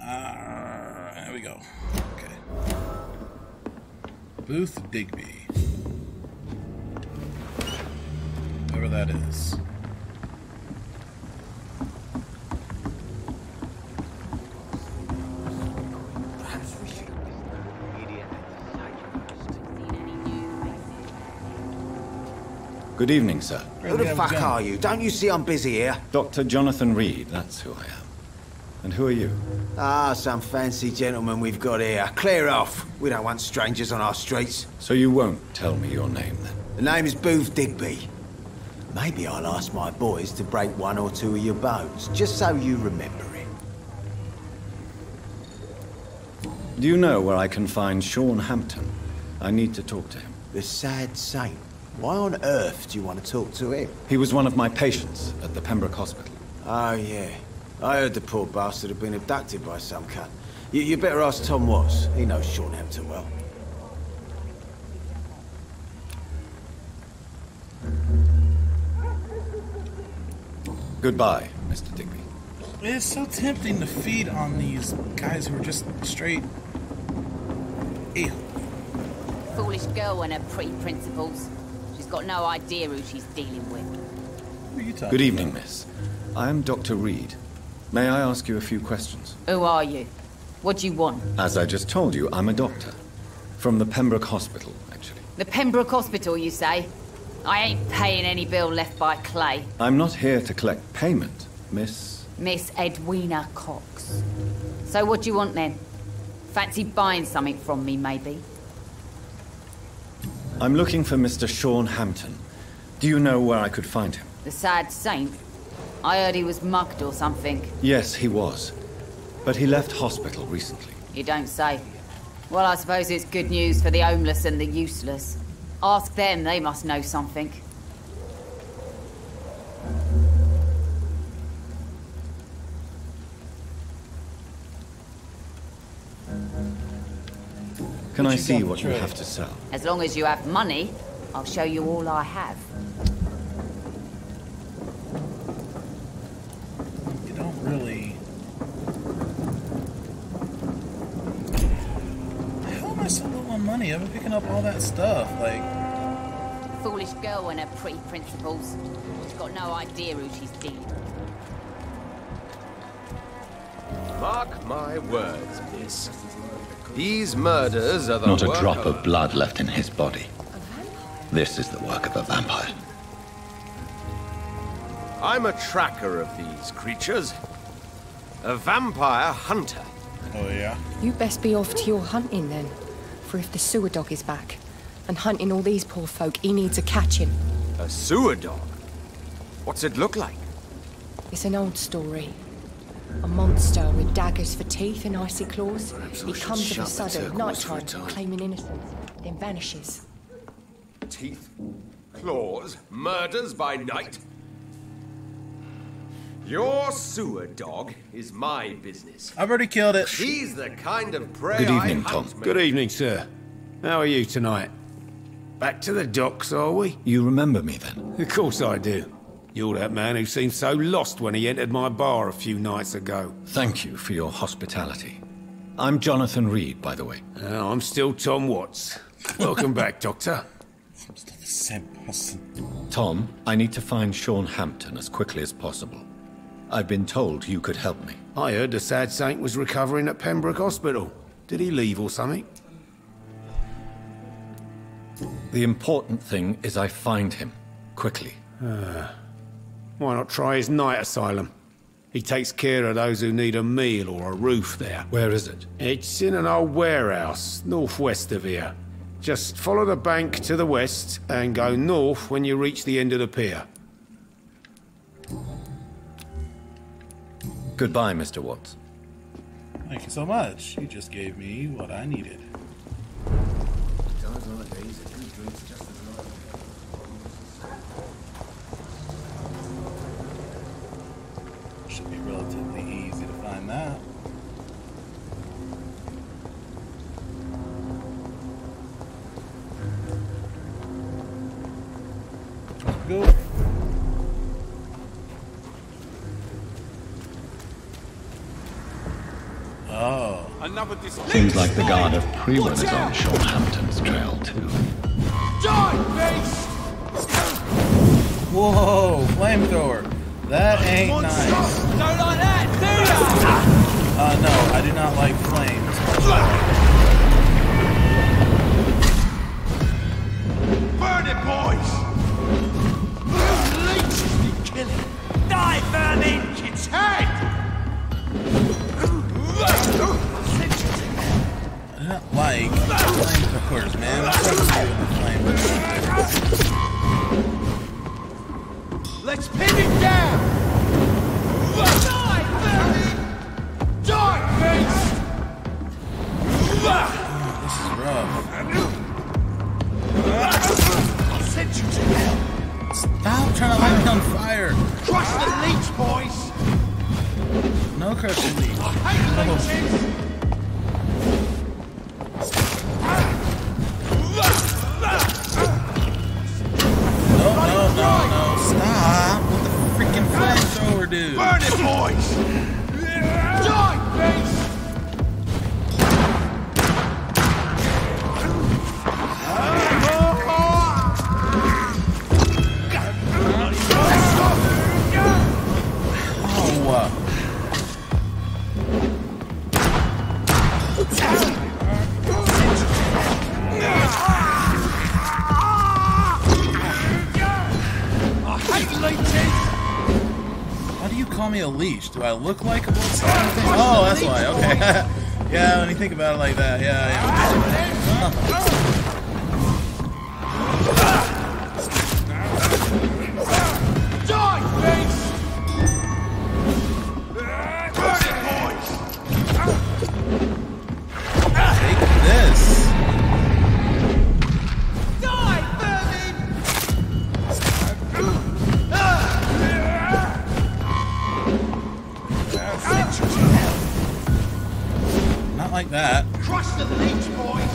There we go. Okay. Booth Digby. Whoever that is. Good evening, sir. Who the fuck are you? Don't you see I'm busy here? Dr. Jonathan Reed, that's who I am. And who are you? Ah, some fancy gentleman we've got here. Clear off. We don't want strangers on our streets. So you won't tell me your name, then? The name is Booth Digby. Maybe I'll ask my boys to break one or two of your bones, just so you remember it. Do you know where I can find Sean Hampton? I need to talk to him. The sad saint. Why on earth do you want to talk to him? He was one of my patients at the Pembroke Hospital. Oh, yeah. I heard the poor bastard had been abducted by some cunt. You better ask Tom Watts. He knows Sean Hampton well. Goodbye, Mr. Digby. It's so tempting to feed on these guys who are just straight... Ew. Foolish girl and her pre-principles. She's got no idea who she's dealing with. Who are you talking Good evening, about? miss. I am Dr. Reed. May I ask you a few questions? Who are you? What do you want? As I just told you, I'm a doctor. From the Pembroke Hospital, actually. The Pembroke Hospital, you say? I ain't paying any bill left by Clay. I'm not here to collect payment, Miss... Miss Edwina Cox. So what do you want then? Fancy buying something from me, maybe? I'm looking for Mr. Sean Hampton. Do you know where I could find him? The sad saint? I heard he was mugged or something. Yes, he was. But he left hospital recently. You don't say. Well, I suppose it's good news for the homeless and the useless. Ask them, they must know something. Can I see what you have to sell? As long as you have money, I'll show you all I have. You don't really... How am I so low on money? I've been picking up all that stuff, like... Foolish girl and her pre-principles. She's got no idea who she's dealing with. Mark my words, miss. These murders are the Not a work drop of blood left in his body. This is the work of a vampire. I'm a tracker of these creatures. A vampire hunter. Oh, yeah? You best be off to your hunting then. For if the sewer dog is back, and hunting all these poor folk, he needs a catching. A sewer dog? What's it look like? It's an old story. A monster with daggers for teeth and icy claws. He comes of a sudden at night time, claiming innocence, then vanishes. Teeth, claws, murders by night. Your sewer dog is my business. I've already killed it. He's the kind of prey Good evening, I Tom. hunt, Good evening, sir. How are you tonight? Back to the docks, are we? You remember me then? Of course I do. You're that man who seemed so lost when he entered my bar a few nights ago. Thank you for your hospitality. I'm Jonathan Reed, by the way. I'm still Tom Watts. Welcome back, Doctor. I'm still the same person. Tom, I need to find Sean Hampton as quickly as possible. I've been told you could help me. I heard the sad saint was recovering at Pembroke Hospital. Did he leave or something? The important thing is I find him. Quickly. Why not try his night asylum? He takes care of those who need a meal or a roof there. Where is it? It's in an old warehouse, northwest of here. Just follow the bank to the west and go north when you reach the end of the pier. Goodbye, Mr. Watts. Thank you so much. You just gave me what I needed. Should be relatively easy to find that. Let's go. Oh. Another Seems like the guard of Prewen is on Sean Hampton's trail, too. Die, beast! Whoa, flamethrower. That ain't nice. Don't like that, do ya? No, I do not like flames. Burn it, boys! Leeches need killing. Die, vermin! Its head! I don't like flamethrowers, man. What's up with you and flamethrowers? Let's pin it down! Die, vermin! Die, beast! This is rough. I'll send you to hell! Stop trying to light me on fire! Crush the leech, boys! No crushing leech. I hate leeches! No, stop! What the freaking flamethrower do? Burn it, boys! Die, beast! Why do you call me a leech? Do I look like a little something? Oh, that's why. Okay. Yeah, when you think about it like that, Take this. Not like that. Crush the leech, boys!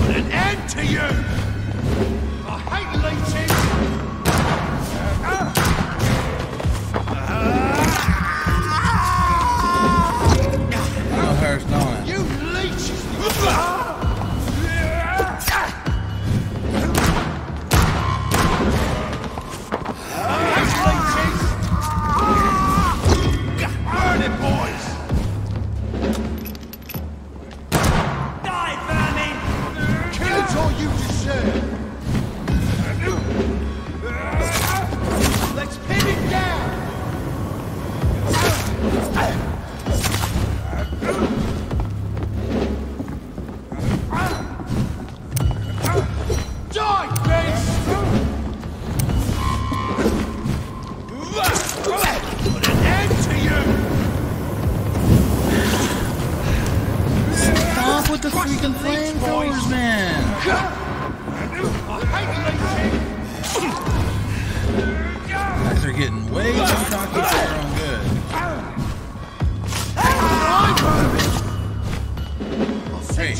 Put an end to you! I hate leeches! No hurts, don't it? You leeches! Burn it, boys! Die, vermin! Kill it all you deserve! Let's pin it down! Die, beast! Put an end to you! Stop with the freaking flamethrowers, man! I hate leeches! Guys are getting way too cocky for their own good. Hey.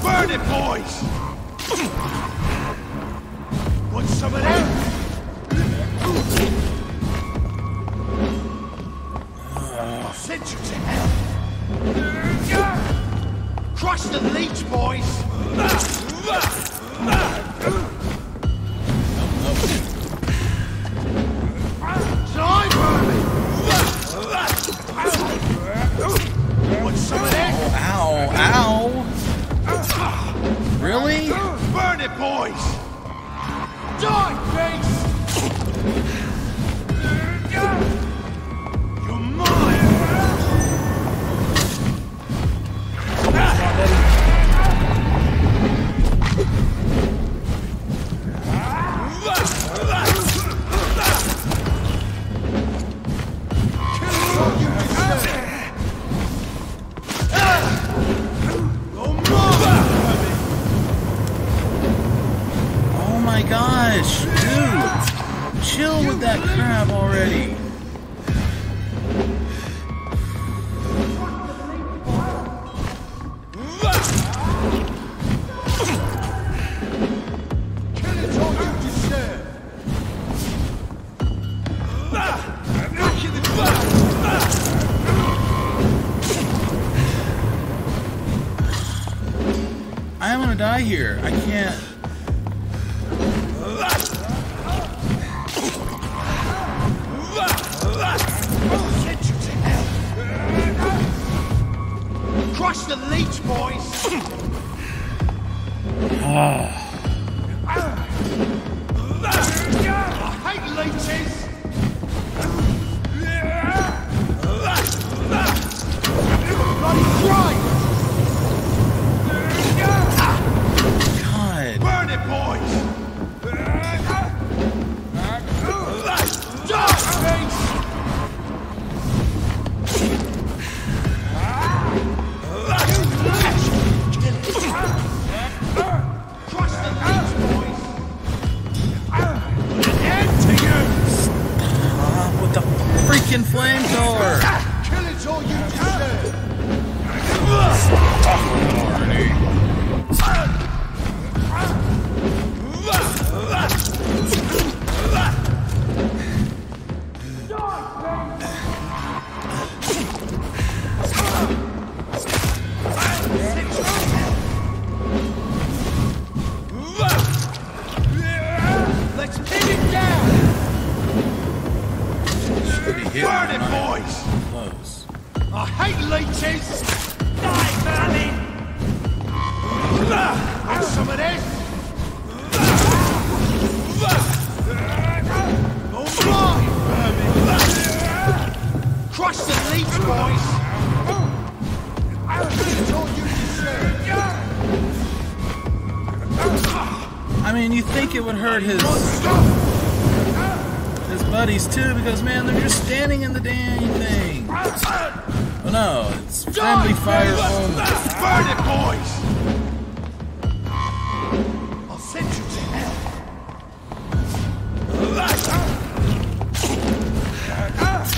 Burn it, boys! Want some of that? I'll send you to hell. Crush the leech, boys! Die, burn it! Want some of that? Ow, ow! Really? Burn it, boys! Die, face! You're mine! Gosh, dude, chill with that crap already. I am gonna die here. I can't. Crush the leech, boys! I hate leeches! Bloody Christ! God. Burn it, boys! Die, face! With the freaking flamethrower! Kill it all you deserve! Let's pin it down! Burn it, boys! Close. I hate leeches! Die, vermin! Want some of this? All right, vermin! Crush the leech, boys! That's all you deserve! I mean, you think it would hurt his buddies too, because man, they're just standing in the dang thing. Oh no, it's friendly fire only. Burn it, boys! I'll send you to hell.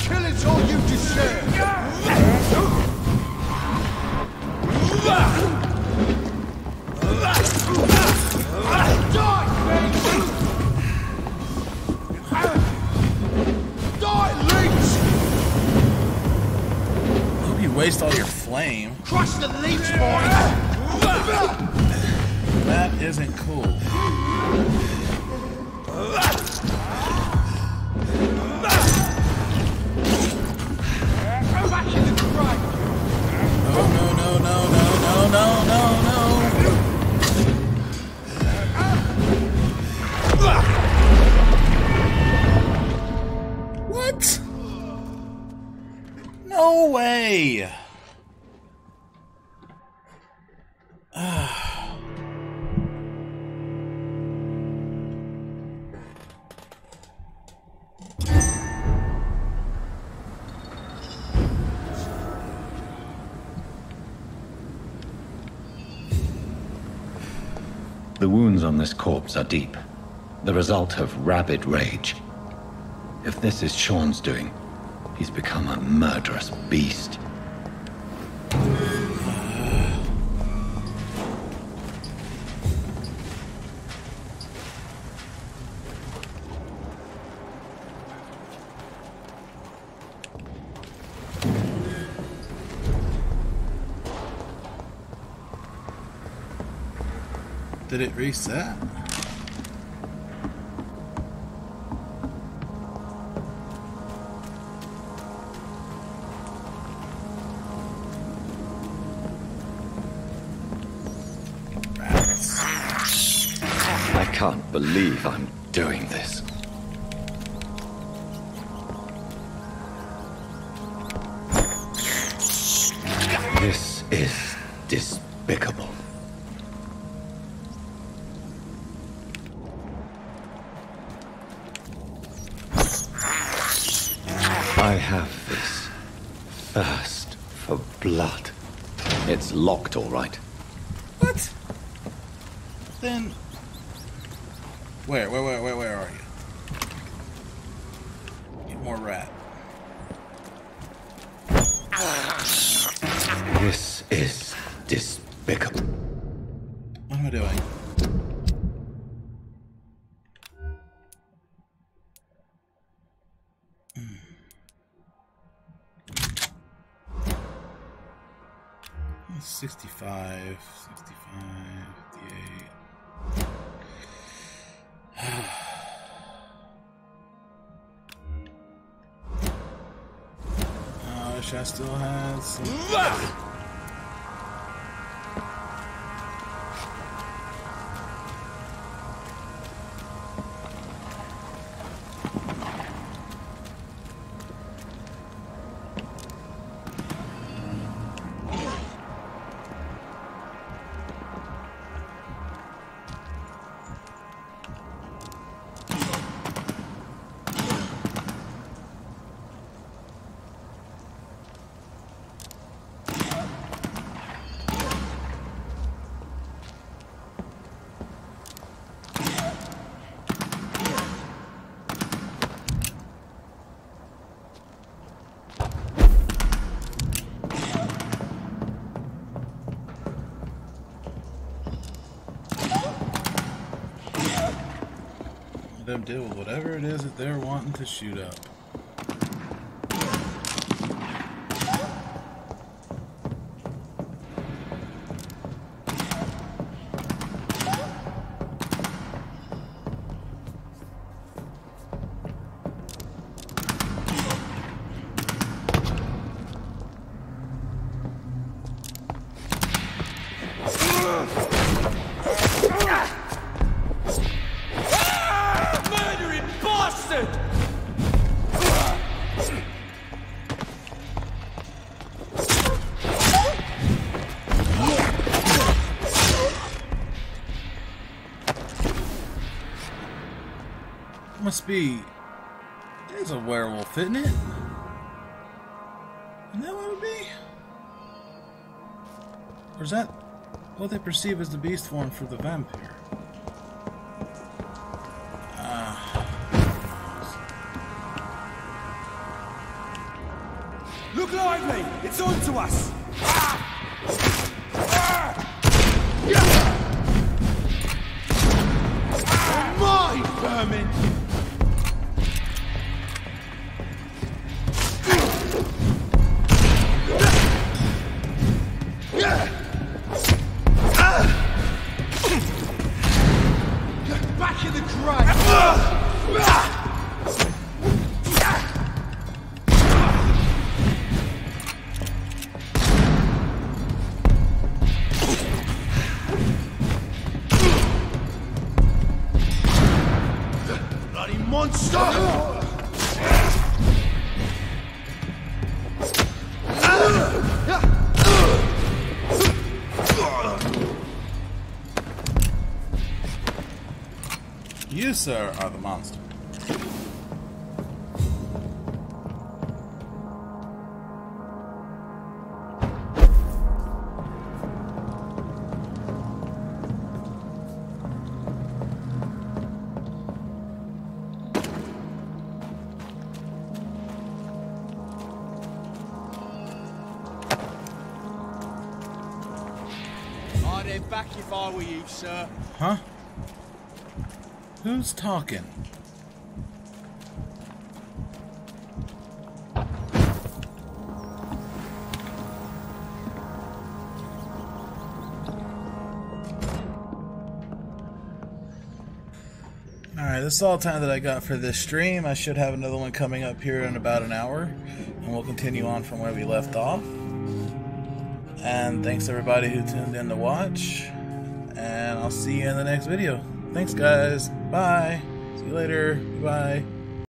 Kill it all you deserve. Die, baby! Waste all your flame. Crush the leech, boys! That isn't cool. Back in the crate! No, no, no, no, no, no, no, no, no. What? No way! The wounds on this corpse are deep, the result of rabid rage. If this is Sean's doing, he's become a murderous beast. Did it reset? I can't believe I'm doing this. This is despicable. I have this thirst for blood. It's locked, all right. What? Then... Where are you? Get more rat. This is despicable. What am I doing? Hmm. 65, 58. I wish I still had some. Them deal with whatever it is that they're wanting to shoot up. Must be... There's a werewolf, isn't it? Isn't that what it would be? Or is that what they perceive as the beast form for the vampire? Look lively! It's on to us! My vermin! Back in the grave! Bloody monster! You, sir, are the monster. head back if I were you, sir. Huh? Who's talking? Alright, this is all the time that I got for this stream. I should have another one coming up here in about an hour, and we'll continue on from where we left off. And thanks everybody who tuned in to watch, and I'll see you in the next video. Thanks guys, bye, see you later, bye.